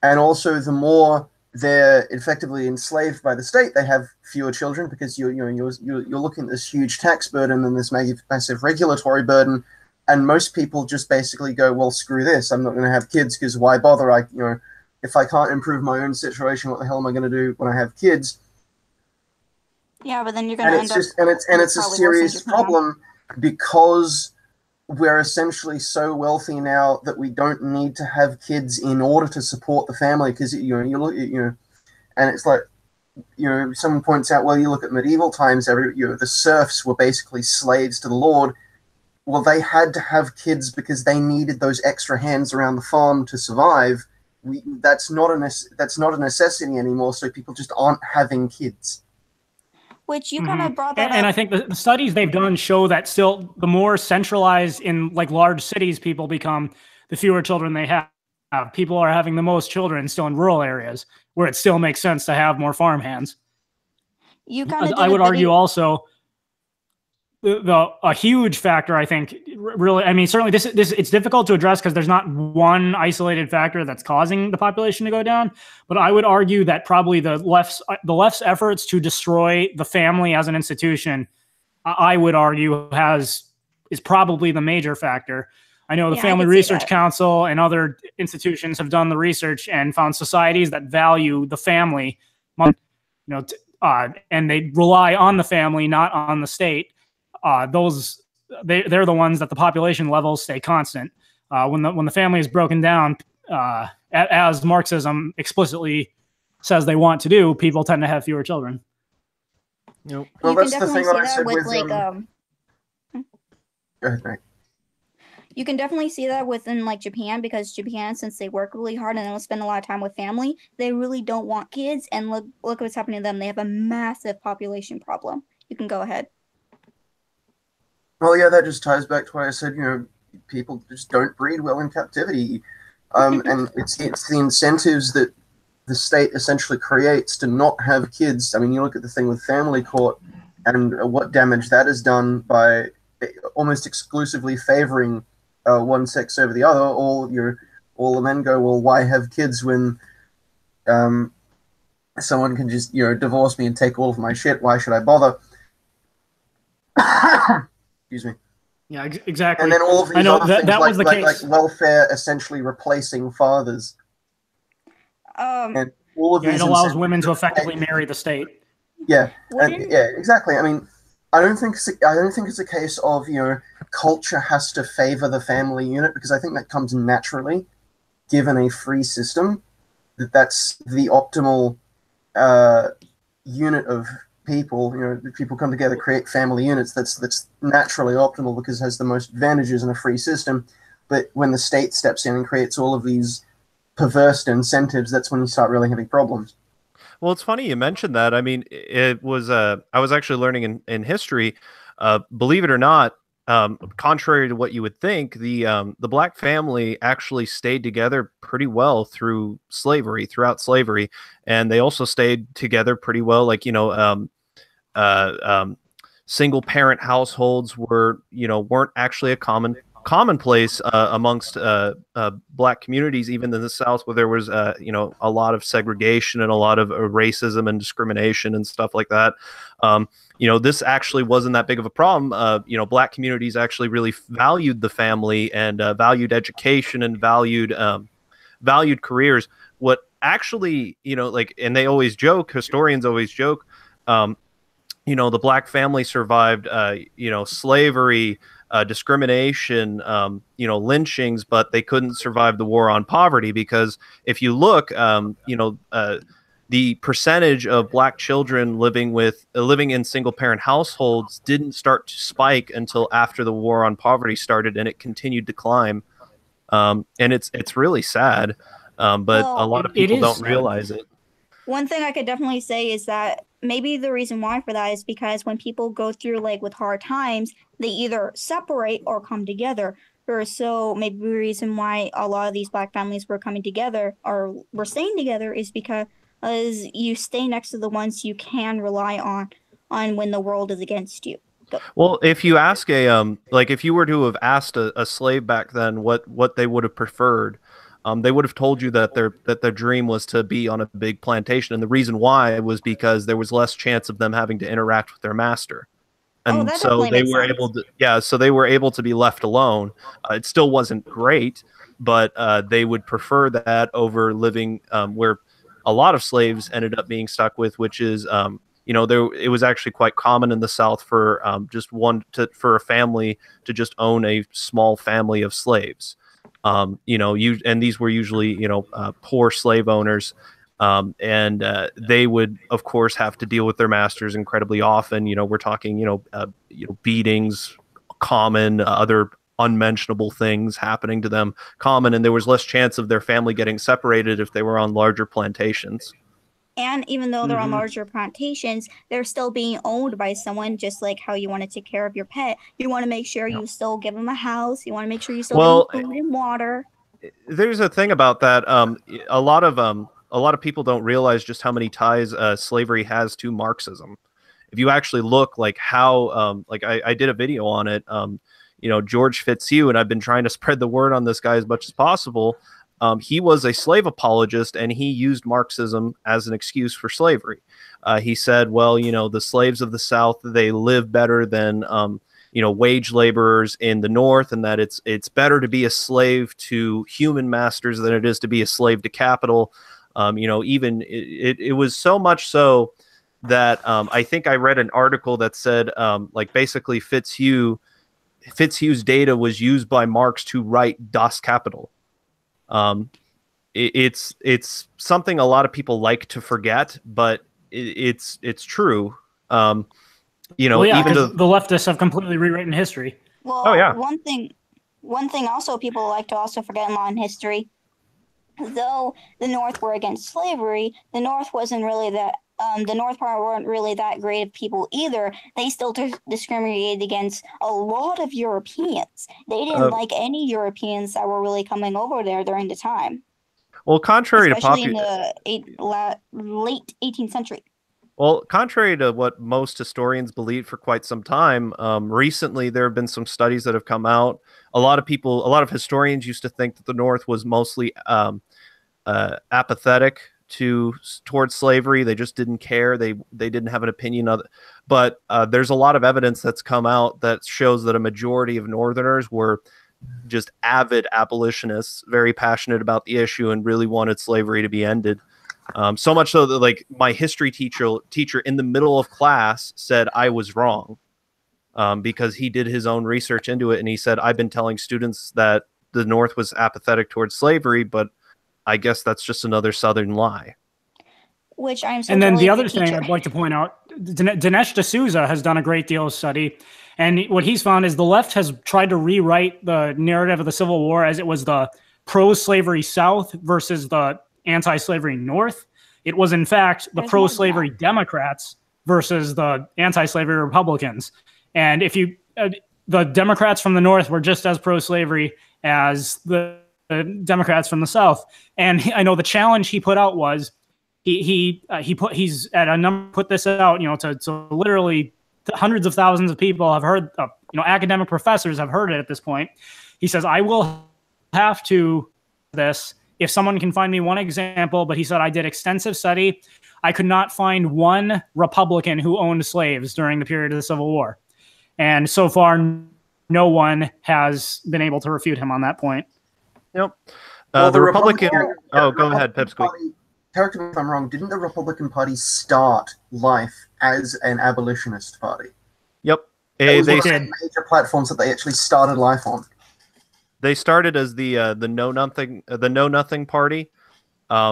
and also the more they're effectively enslaved by the state, they have fewer children because you're looking at this huge tax burden and this massive regulatory burden, and most people just basically go, well, screw this, I'm not going to have kids because why bother? If I can't improve my own situation, what the hell am I going to do when I have kids? Yeah, but then you're going to end up... And it's a serious problem because we're essentially so wealthy now that we don't need to have kids in order to support the family. Because you look at and it's like someone points out, well, you look at medieval times, the serfs were basically slaves to the lord. Well, they had to have kids because they needed those extra hands around the farm to survive. That's not a necessity anymore. So people just aren't having kids. Which you kind of brought that up. And I think the studies they've done show that still the more centralized in like large cities people become, the fewer children they have. People are having the most children still in rural areas where it still makes sense to have more farm hands. I would argue also a huge factor, I think, really, I mean, certainly this it's difficult to address because there's not one isolated factor that's causing the population to go down. But I would argue that probably the left's efforts to destroy the family as an institution, I would argue is probably the major factor. I know the Family Research Council and other institutions have done the research and found societies that value the family, and they rely on the family, not on the state. They're the ones that the population levels stay constant. When the family is broken down, as Marxism explicitly says they want to do, people tend to have fewer children. Well, that's the thing that I said with Go ahead, Mike. You can definitely see that within like Japan, because Japan, since they work really hard and they'll spend a lot of time with family, they really don't want kids. And look what's happening to them. They have a massive population problem. You can go ahead. Well, yeah, that just ties back to what I said. People just don't breed well in captivity, and it's the incentives that the state essentially creates to not have kids. I mean, you look at the thing with family court and what damage that has done by almost exclusively favoring one sex over the other. All the men go, well, why have kids when someone can just divorce me and take all of my shit? Why should I bother? Excuse me. Yeah, exactly. And then all of these other things like welfare essentially replacing fathers. And all of these it allows women to effectively marry the state. Yeah, exactly. I mean, I don't think it's a case of culture has to favor the family unit, because I think that comes naturally, given a free system. That's the optimal unit of people. People come together, create family units. That's naturally optimal because it has the most advantages in a free system. But when the state steps in and creates all of these perverse incentives, that's when you start really having problems. Well, it's funny you mentioned that. I mean, it was I was actually learning in history, believe it or not, contrary to what you would think, the black family actually stayed together pretty well throughout slavery, and they also stayed together pretty well. Like, single parent households weren't actually a commonplace amongst black communities, even in the South, where there was a lot of segregation and a lot of racism and discrimination and stuff like that. This actually wasn't that big of a problem. Black communities actually really valued the family and valued education and valued careers. What actually, and they always joke, historians always joke, the black family survived, slavery, discrimination, lynchings, but they couldn't survive the war on poverty, because if you look, the percentage of black children living in single parent households didn't start to spike until after the war on poverty started, and it continued to climb. And it's really sad, but a lot of people don't realize it. One thing I could definitely say is that maybe the reason why for that is because when people go through with hard times, they either separate or come together. Or so maybe the reason why a lot of these black families were coming together or were staying together is because you stay next to the ones you can rely on when the world is against you. Well, if you ask if you were to have asked a slave back then what they would have preferred, they would have told you that their dream was to be on a big plantation, and the reason why was because there was less chance of them having to interact with their master, and so they were able to. So they were able to be left alone. It still wasn't great, but they would prefer that over living where a lot of slaves ended up being stuck with, which is it was actually quite common in the South for for a family to just own a small family of slaves. And these were usually, poor slave owners. And they would, of course, have to deal with their masters incredibly often. We're talking, beatings, common, other unmentionable things happening to them, common. And there was less chance of their family getting separated if they were on larger plantations. And even though they're on larger plantations, they're still being owned by someone, just like how you want to take care of your pet. You want to make sure you still give them a house. You want to make sure you still give them food and water. There's a thing about that. A lot of people don't realize just how many ties slavery has to Marxism. If you actually look how, I did a video on it, George Fitzhugh, and I've been trying to spread the word on this guy as much as possible. He was a slave apologist, and he used Marxism as an excuse for slavery. He said, well, the slaves of the South, they live better than, wage laborers in the North, and that it's better to be a slave to human masters than it is to be a slave to capital. Even it was so much so that I think I read an article that said, basically Fitzhugh's data was used by Marx to write Das Kapital. It's something a lot of people like to forget, but it's true. Even the leftists have completely rewritten history. Well, one thing also people like to also forget in law and history, though the North were against slavery, the North wasn't really that. The North part weren't really that great of people either. They still discriminated against a lot of Europeans. They didn't like any Europeans that were really coming over there during the time. Well, contrary especially in the late 18th century. Well, contrary to what most historians believed for quite some time, recently there have been some studies that have come out. A lot of historians used to think that the North was mostly apathetic towards slavery. They just didn't care. They didn't have an opinion of it. But there's a lot of evidence that's come out that shows that a majority of Northerners were just avid abolitionists, very passionate about the issue, and really wanted slavery to be ended. So much so that my history teacher in the middle of class said I was wrong, because he did his own research into it, and he said, I've been telling students that the North was apathetic towards slavery, but I guess that's just another Southern lie. Which I'm so And then the other thing I'd like to point out, Dinesh D'Souza has done a great deal of study. And what he's found is the left has tried to rewrite the narrative of the Civil War as it was the pro-slavery South versus the anti-slavery North. It was, in fact, the pro-slavery Democrats versus the anti-slavery Republicans. And if you the Democrats from the North were just as pro-slavery as the Democrats from the South. And I know the challenge he put out was he's at a number put this out, to literally hundreds of thousands of people have heard, academic professors have heard it at this point. He says, I will have to this if someone can find me one example, but he said, I did extensive study. I could not find one Republican who owned slaves during the period of the Civil War. And so far, no one has been able to refute him on that point. Yep. The Republican... Oh, go ahead, Pipsqueak. Correct me if I'm wrong, didn't the Republican Party start life as an abolitionist party? Yep. They did. Major platforms that they actually started life on. They started as the Know Nothing Party,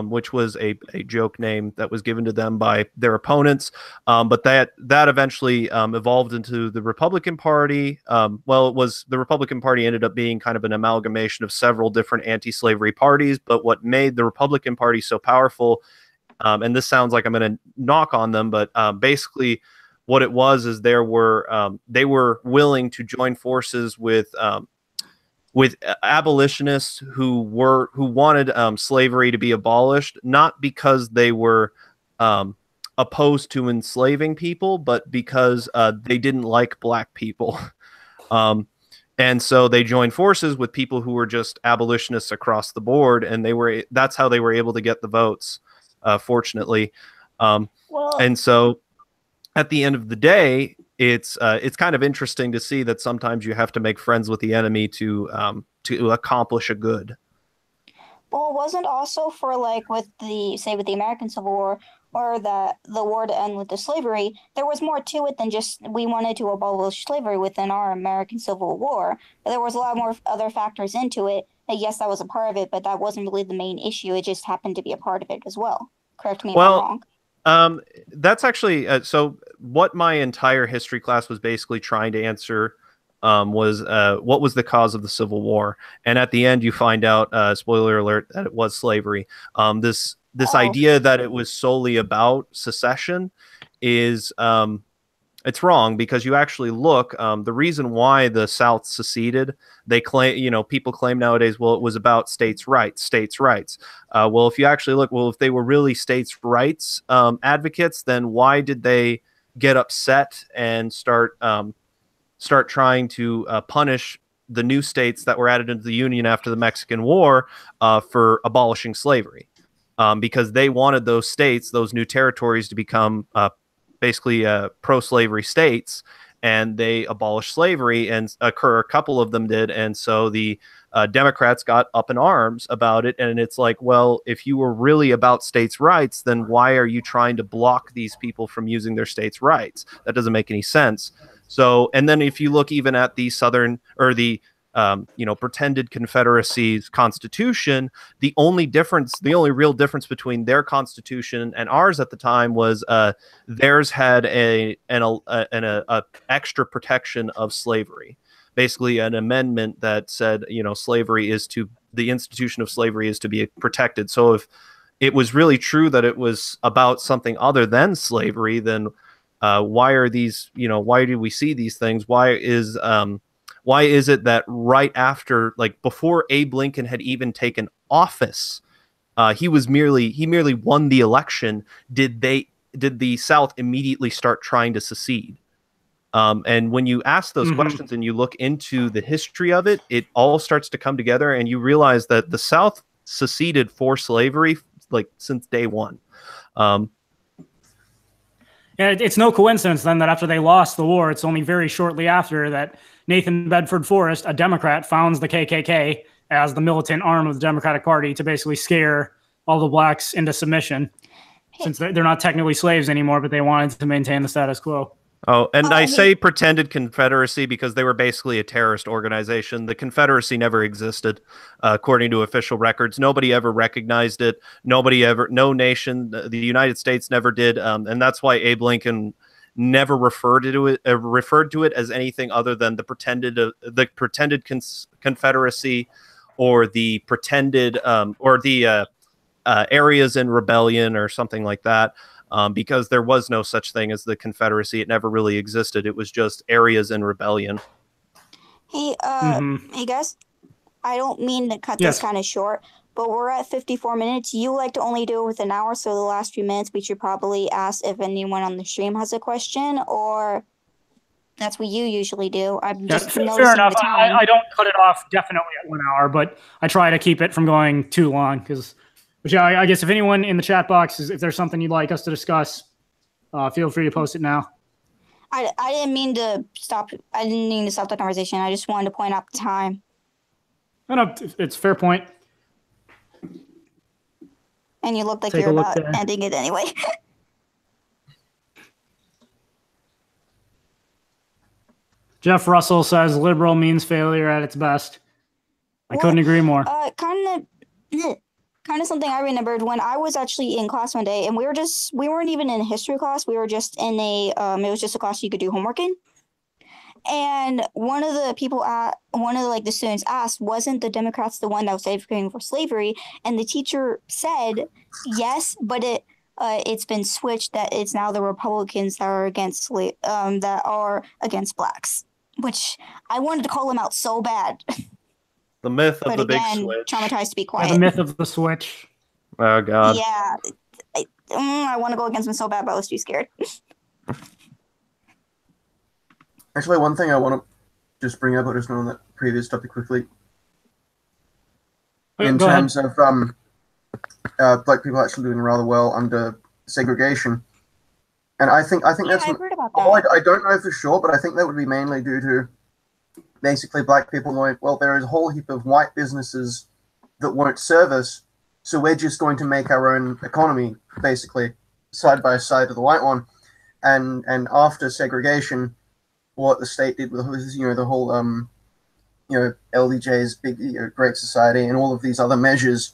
which was a joke name that was given to them by their opponents. But that eventually evolved into the Republican Party. Well, the Republican Party ended up being kind of an amalgamation of several different anti-slavery parties. But what made the Republican Party so powerful, and this sounds like I'm going to knock on them, but basically what it was is they were willing to join forces with abolitionists who wanted slavery to be abolished, not because they were opposed to enslaving people, but because they didn't like black people. And so they joined forces with people who were just abolitionists across the board, and that's how they were able to get the votes, fortunately. And so at the end of the day, it's kind of interesting to see that sometimes you have to make friends with the enemy to accomplish a good. Well, it wasn't also for with the American Civil War or the war to end with the slavery. There was more to it than just we wanted to abolish slavery within our American Civil War. But there was a lot more other factors into it. And yes, that was a part of it, but that wasn't really the main issue. It just happened to be a part of it as well. Correct me if I'm wrong. That's actually so what my entire history class was basically trying to answer was what was the cause of the Civil War, and at the end you find out, spoiler alert, that it was slavery. This idea that it was solely about secession is it's wrong, because you actually look, the reason why the South seceded, they claim, people claim nowadays, well, it was about states' rights. Well, if you actually look, well, if they were really states' rights advocates, then why did they get upset and start trying to punish the new states that were added into the Union after the Mexican War for abolishing slavery? Because they wanted those states, those new territories, to become basically pro-slavery states, and they abolished slavery, and a couple of them did, and so the Democrats got up in arms about it. And it's like, well, if you were really about states' rights, then why are you trying to block these people from using their states' rights? That doesn't make any sense. So, and then if you look even at the Southern, or the pretended Confederacy's constitution, the only real difference between their constitution and ours at the time was theirs had an extra protection of slavery, basically an amendment that said, the institution of slavery is to be protected. So if it was really true that it was about something other than slavery, then why are these, why do we see these things? Why is it that right after, before Abe Lincoln had even taken office, he merely won the election, did the South immediately start trying to secede? And when you ask those questions and you look into the history of it, it all starts to come together, and you realize that the South seceded for slavery since day one. Yeah, it's no coincidence then that after they lost the war, it's only very shortly after that Nathan Bedford Forrest, a Democrat, founds the KKK as the militant arm of the Democratic Party to basically scare all the blacks into submission, since they're not technically slaves anymore, but they wanted to maintain the status quo. Oh, and I say pretended Confederacy because they were basically a terrorist organization. The Confederacy never existed, according to official records. Nobody ever recognized it. No nation, the United States never did. And that's why Abe Lincoln never referred to it as anything other than the pretended Confederacy, or the pretended areas in rebellion, or something like that. Because there was no such thing as the Confederacy. It never really existed. It was just areas in rebellion. Hey, hey guys. I don't mean to cut Yes. this kind of short, but we're at 54 minutes. You like to only do it with an hour, so the last few minutes we should probably ask if anyone on the stream has a question, or that's what you usually do. I'm just fair noticing enough. the time. I don't cut it off definitely at 1 hour, but I try to keep it from going too long. But yeah, I guess if anyone in the chat box if there's something you'd like us to discuss, feel free to post it now. I didn't mean to stop. I didn't mean to stop the conversation. I just wanted to point out the time. No, it's a fair point. And you look like you're about ending it anyway. Jeff Russell says liberal means failure at its best. I couldn't agree more. Kind of something I remembered when I was actually in class one day, and we weren't even in a history class. We were just in a, it was just a class you could do homework in. And one of the people the students asked, wasn't the Democrats the one that was advocating for slavery? And the teacher said, yes, but it's been switched that it's now the Republicans that are against blacks, which I wanted to call them out so bad. The myth of but the again, big switch. Traumatized to be quiet. The myth of the switch. Oh, God. Yeah. I want to go against them so bad, but I was too scared. Actually, one thing I want to just bring up, or just on that previous topic quickly, in terms of black people actually doing rather well under segregation, and I think that's. I've heard about that. I don't know for sure, but I think that would be mainly due to basically black people going, well, there is a whole heap of white businesses that won't serve us, so we're just going to make our own economy, basically, side by side to the white one, and after segregation. What the state did with the whole LDJ's big Great Society and all of these other measures,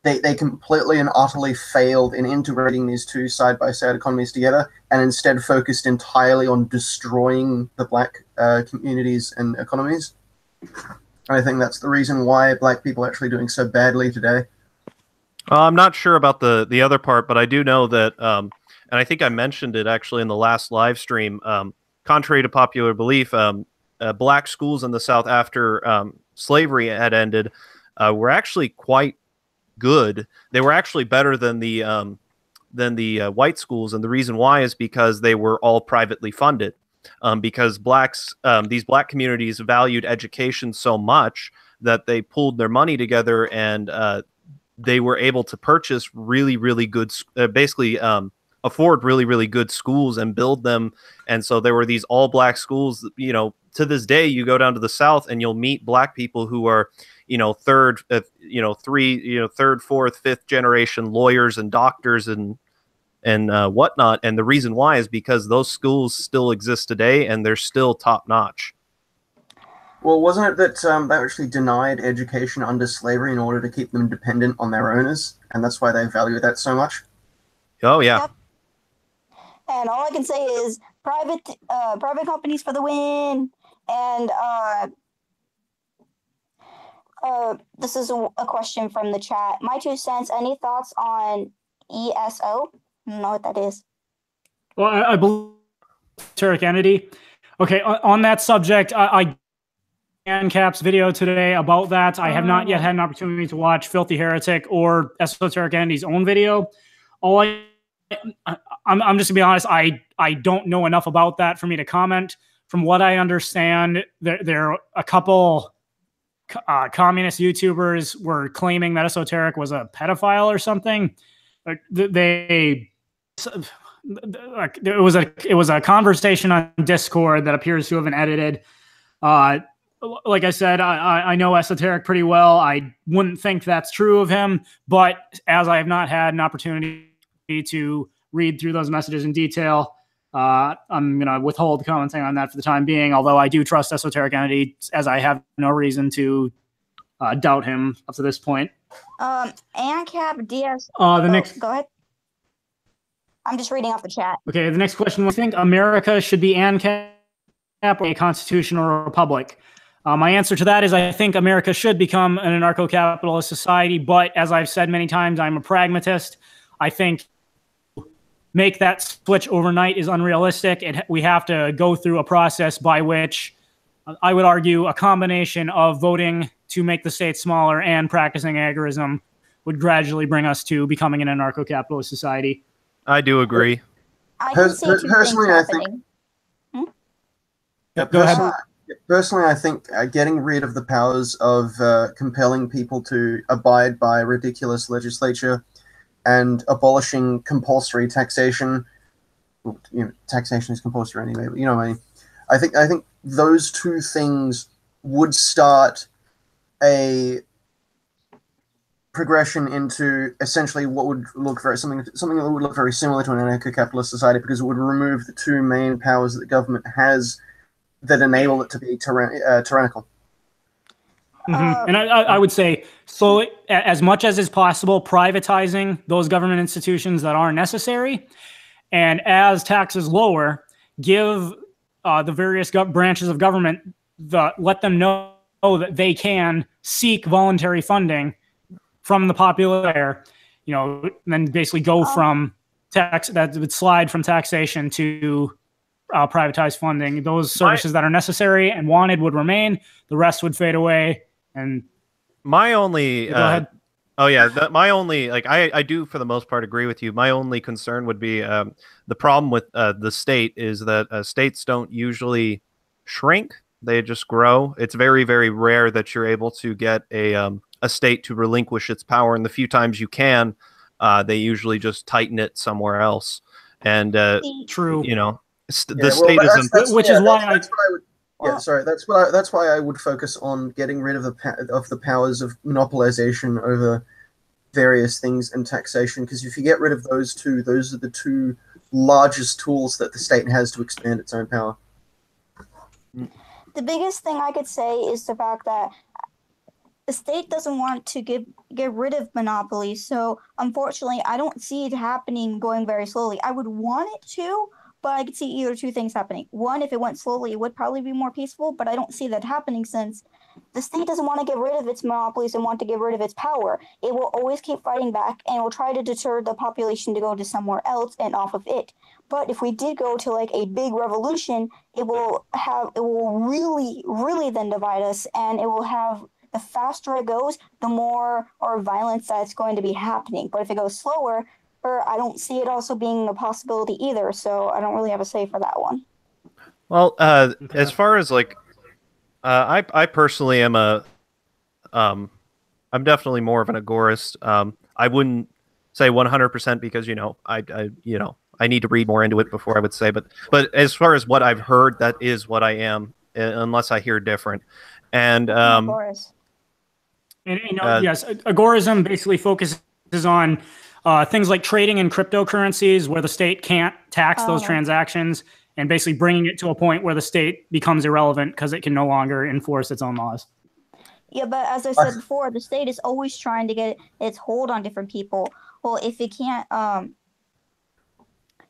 they completely and utterly failed in integrating these two side by side economies together, and instead focused entirely on destroying the black communities and economies. I think that's the reason why black people are actually doing so badly today. I'm not sure about the other part, but I do know that, and I think I mentioned it actually in the last live stream. Contrary to popular belief, black schools in the South after slavery had ended were actually quite good. They were actually better than the white schools, and the reason why is because they were all privately funded. Because these black communities valued education so much that they pooled their money together, and they were able to purchase really, really good, afford really, really good schools and build them. And so there were these all black schools. To this day, you go down to the South and you'll meet black people who are, third, fourth, fifth generation lawyers and doctors and whatnot. And the reason why is because those schools still exist today and they're still top notch. Well, wasn't it that they actually denied education under slavery in order to keep them dependent on their owners, and that's why they value that so much? Oh yeah. Yep. And all I can say is private companies for the win. And this is a question from the chat. My 2 cents. Any thoughts on ESO? I don't know what that is. Well, I believe esoteric entity. Okay, on that subject, I ANCAP's video today about that. I have not yet had an opportunity to watch Filthy Heretic or Esoteric Entity's own video. I'm just gonna be honest. I don't know enough about that for me to comment. From what I understand, there are a couple communist YouTubers were claiming that Esoteric was a pedophile or something. It was a conversation on Discord that appears to have been edited. Like I said, I know Esoteric pretty well. I wouldn't think that's true of him, but as I have not had an opportunity to read through those messages in detail, I'm going to withhold commenting on that for the time being, although I do trust Esoteric Entity, as I have no reason to doubt him up to this point. ANCAP DS. Next. Go ahead. I'm just reading off the chat. Okay, the next question was, I think America should be ANCAP or a constitutional republic? My answer to that is I think America should become an anarcho-capitalist society, but as I've said many times, I'm a pragmatist. I think make that switch overnight is unrealistic. We have to go through a process by which I would argue a combination of voting to make the state smaller and practicing agorism would gradually bring us to becoming an anarcho-capitalist society. I do agree. I can see two things happening. Go ahead. Personally, I think getting rid of the powers of compelling people to abide by ridiculous legislature and abolishing compulsory taxation. Taxation is compulsory anyway, but you know what I mean. I think those two things would start a progression into essentially what would look something that would look very similar to an anarcho-capitalist society, because it would remove the two main powers that the government has that enable it to be tyrannical. And I would say slowly, as much as is possible, privatizing those government institutions that are necessary, and as taxes lower, give the various branches of government let them know that they can seek voluntary funding from the popular, then basically go from tax, that would slide from taxation to privatized funding. Those services that are necessary and wanted would remain. The rest would fade away. And my only, go ahead. Oh yeah, my only, I do for the most part agree with you. My only concern would be the problem with the state is that states don't usually shrink; they just grow. It's very, very rare that you're able to get a state to relinquish its power, and the few times you can, they usually just tighten it somewhere else. And true, the state isn't, which is why that's why I would focus on getting rid of the powers of monopolization over various things and taxation, because if you get rid of those two, those are the two largest tools that the state has to expand its own power. The biggest thing I could say is the fact that the state doesn't want to get rid of monopoly, so unfortunately I don't see it happening going very slowly. I would want it to, but I could see either two things happening. One, if it went slowly, it would probably be more peaceful, but I don't see that happening since the state doesn't want to get rid of its monopolies and want to get rid of its power. It will always keep fighting back and will try to deter the population to go to somewhere else and off of it. But if we did go to like a big revolution, it will really, really then divide us, and it will have, the faster it goes, the more violence that's going to be happening. But if it goes slower, I don't see it also being a possibility either, so I don't really have a say for that one. Well, as far as I personally am I'm definitely more of an agorist. I wouldn't say 100% because I need to read more into it before I would say, but as far as what I've heard, that is what I am, unless I hear different. And yes, agorism basically focuses on things like trading in cryptocurrencies where the state can't tax those transactions, and basically bringing it to a point where the state becomes irrelevant because it can no longer enforce its own laws. Yeah, but as I said before, the state is always trying to get its hold on different people. Well, if it can't,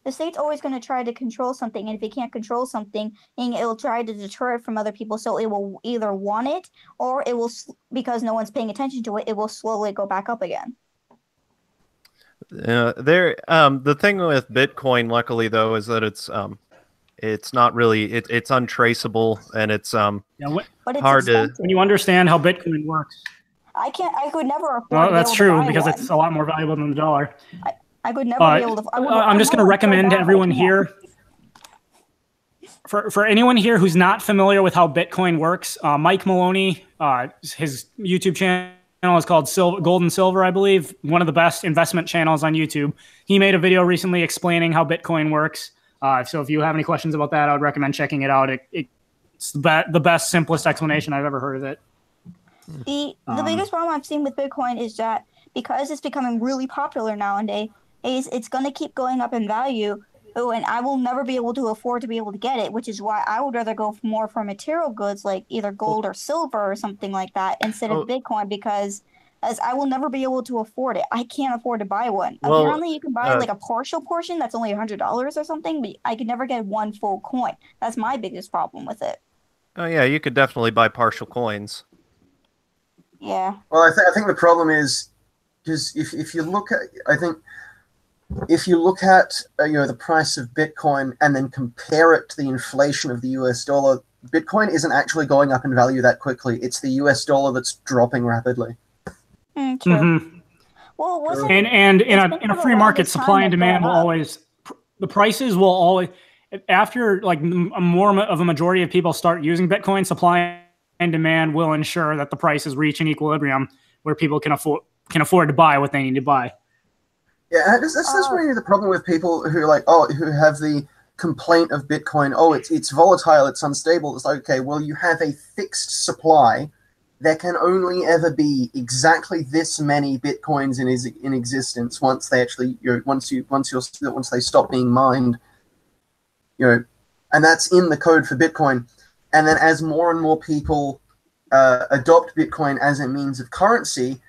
the state's always going to try to control something, and if it can't control something, it'll try to deter it from other people. So it will either want it, or it will, because no one's paying attention to it, it will slowly go back up again. The thing with Bitcoin, luckily though, is that it's not really it's untraceable, and it's hard to, when you understand how Bitcoin works. I could never afford. Well, that's true, because it's a lot more valuable than the dollar. I could never be able to. I'm just going to recommend to everyone here, for anyone here who's not familiar with how Bitcoin works, Mike Maloney, his YouTube channel is called Gold and Silver, I believe. One of the best investment channels on YouTube. He made a video recently explaining how Bitcoin works. So if you have any questions about that, I would recommend checking it out. It's the best, simplest explanation I've ever heard of it. The biggest problem I've seen with Bitcoin is that because it's becoming really popular nowadays, it's going to keep going up in value. Oh, and I will never be able to afford to be able to get it, which is why I would rather go more for material goods like either gold or silver or something like that instead of Bitcoin, because as I will never be able to afford it. I can't afford to buy one. Well, apparently, you can buy like a partial portion that's only $100 or something, but I could never get one full coin. That's my biggest problem with it. Oh yeah, you could definitely buy partial coins. Yeah. Well, I think the problem is because if you look at, if you look at the price of Bitcoin and then compare it to the inflation of the US dollar, Bitcoin isn't actually going up in value that quickly. It's the US dollar that's dropping rapidly. True. Mm-hmm. Well, wasn't and in a free market, supply and demand will always, the prices will always, after like more of a majority of people start using Bitcoin, supply and demand will ensure that the prices reach an equilibrium where people can afford to buy what they need to buy. Yeah, that's really the problem with people who who have the complaint of Bitcoin. Oh, it's volatile, it's unstable. It's like, okay, well, you have a fixed supply. There can only ever be exactly this many Bitcoins in existence once they actually, once they stop being mined, and that's in the code for Bitcoin. And then as more and more people adopt Bitcoin as a means of currency,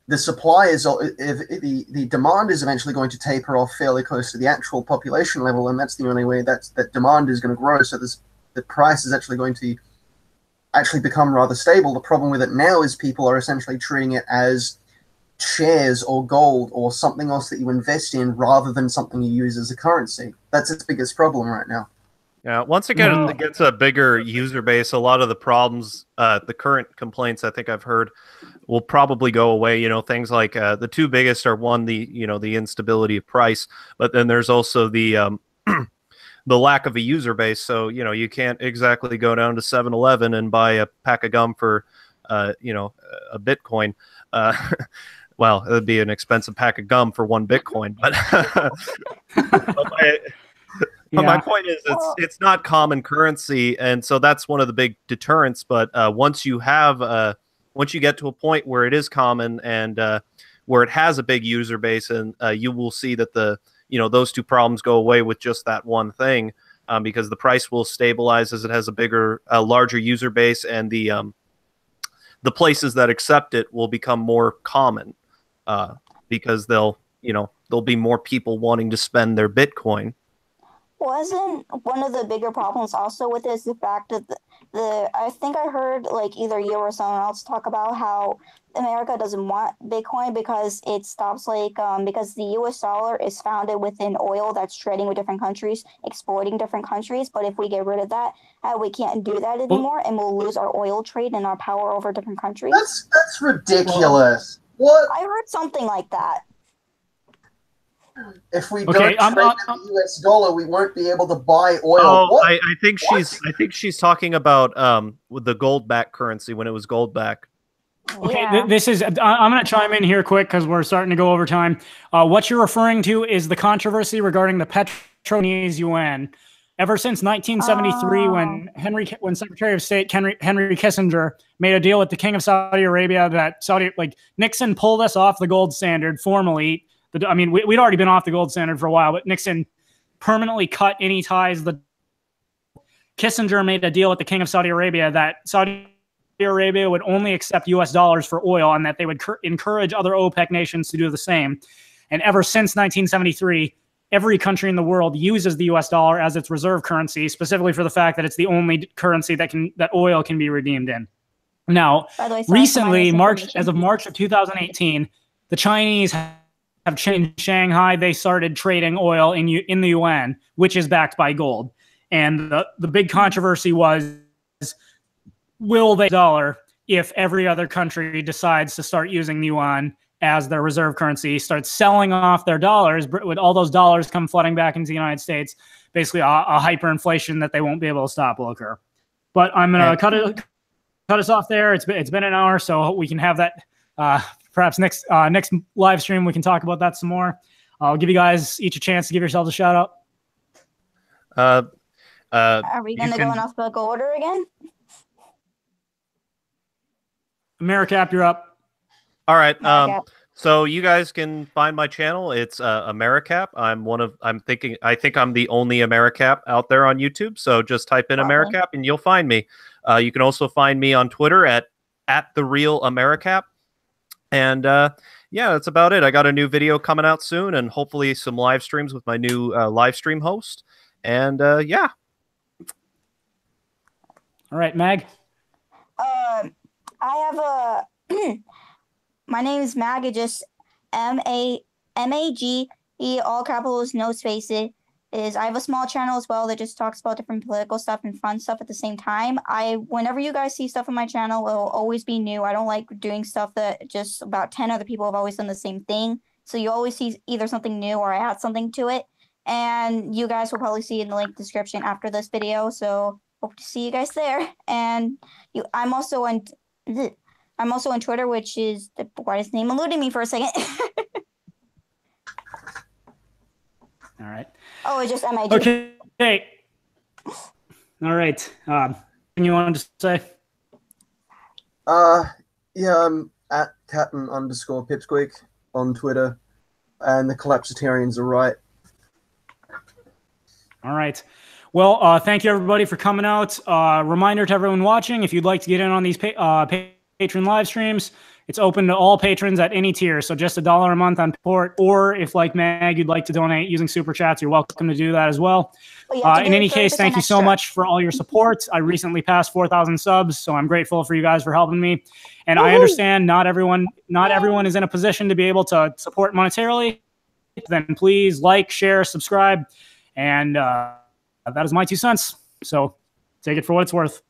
the supply is the demand is eventually going to taper off fairly close to the actual population level, and that's the only way that demand is going to grow. So the price is actually going to become rather stable. The problem with it now is people are essentially treating it as shares or gold or something else that you invest in rather than something you use as a currency. That's its biggest problem right now. Yeah, once it gets a bigger user base, a lot of the problems, the current complaints I think I've heard, will probably go away. Things like the two biggest are one, the instability of price, but then there's also the the lack of a user base. So you can't exactly go down to 7-Eleven and buy a pack of gum for a Bitcoin. Well, it would be an expensive pack of gum for 1 Bitcoin, but. But my point is, it's not common currency, and so that's one of the big deterrents. But once you get to a point where it is common and where it has a big user base, and you will see that those two problems go away with just that one thing, because the price will stabilize as it has a larger user base, and the places that accept it will become more common because there'll be more people wanting to spend their Bitcoin. Wasn't one of the bigger problems also with this the fact that I think I heard like either you or someone else talk about how America doesn't want Bitcoin because it stops because the US dollar is founded within oil that's trading with different countries, exporting different countries. But if we get rid of that, we can't do that anymore, and we'll lose our oil trade and our power over different countries. That's ridiculous. What? I heard something like that. If we don't trade in the US dollar, we won't be able to buy oil. Oh, I think she's talking about with the gold-backed currency when it was gold-backed. Okay, yeah. This is. I'm going to chime in here quick because we're starting to go over time. What you're referring to is the controversy regarding the Petronese yuan. Ever since 1973, when Secretary of State Henry Kissinger made a deal with the King of Saudi Arabia that Nixon pulled us off the gold standard formally. We'd already been off the gold standard for a while, but Nixon permanently cut any ties. Kissinger made a deal with the King of Saudi Arabia that Saudi Arabia would only accept US dollars for oil and that they would encourage other OPEC nations to do the same. And ever since 1973, every country in the world uses the US dollar as its reserve currency, specifically for the fact that it's the only currency that oil can be redeemed in. Now, recently, as of March of 2018, the Chinese have changed Shanghai. They started trading oil in the yuan, which is backed by gold. And the big controversy was, will they dollar if every other country decides to start using the yuan as their reserve currency, starts selling off their dollars, with all those dollars come flooding back into the United States, basically a hyperinflation that they won't be able to stop will occur. But I'm going to cut us off there. It's been an hour, so we can have that perhaps next live stream. We can talk about that some more. I'll give you guys each a chance to give yourselves a shout out. Are we going to go in alphabetical order again? Americap, you're up. All right. So you guys can find my channel. It's Americap. I think I'm the only Americap out there on YouTube. So just type in Americap and you'll find me. You can also find me on Twitter at the real Americap. And yeah, that's about it. I got a new video coming out soon, and hopefully some live streams with my new live stream host. And yeah. All right, Mag. I have a. My name is Mag. It's just MAGE, all capitals, no spaces. is I have a small channel as well that just talks about different political stuff and fun stuff at the same time. Whenever you guys see stuff on my channel, it'll always be new. I don't like doing stuff that just about 10 other people have always done the same thing. So you always see either something new or I add something to it. And you guys will probably see in the link description after this video. So hope to see you guys there. And I'm also on Twitter, which is why is name eluding me for a second. All right. Oh, it's just MIG. Okay. Hey. All right. You wanted to say? Yeah, I'm at Captain_Pipsqueak on Twitter, and the Collapsitarians are right. All right. Well, thank you everybody for coming out. Reminder to everyone watching: if you'd like to get in on these patron live streams, it's open to all patrons at any tier. So just $1 a month on support, or if like Mag, you'd like to donate using super chats, you're welcome to do that as well. In any case, thank you so much for all your support. I recently passed 4,000 subs, so I'm grateful for you guys for helping me. And I understand not everyone is in a position to be able to support monetarily. Then please like, share, subscribe, and that is my 2 cents. So take it for what it's worth.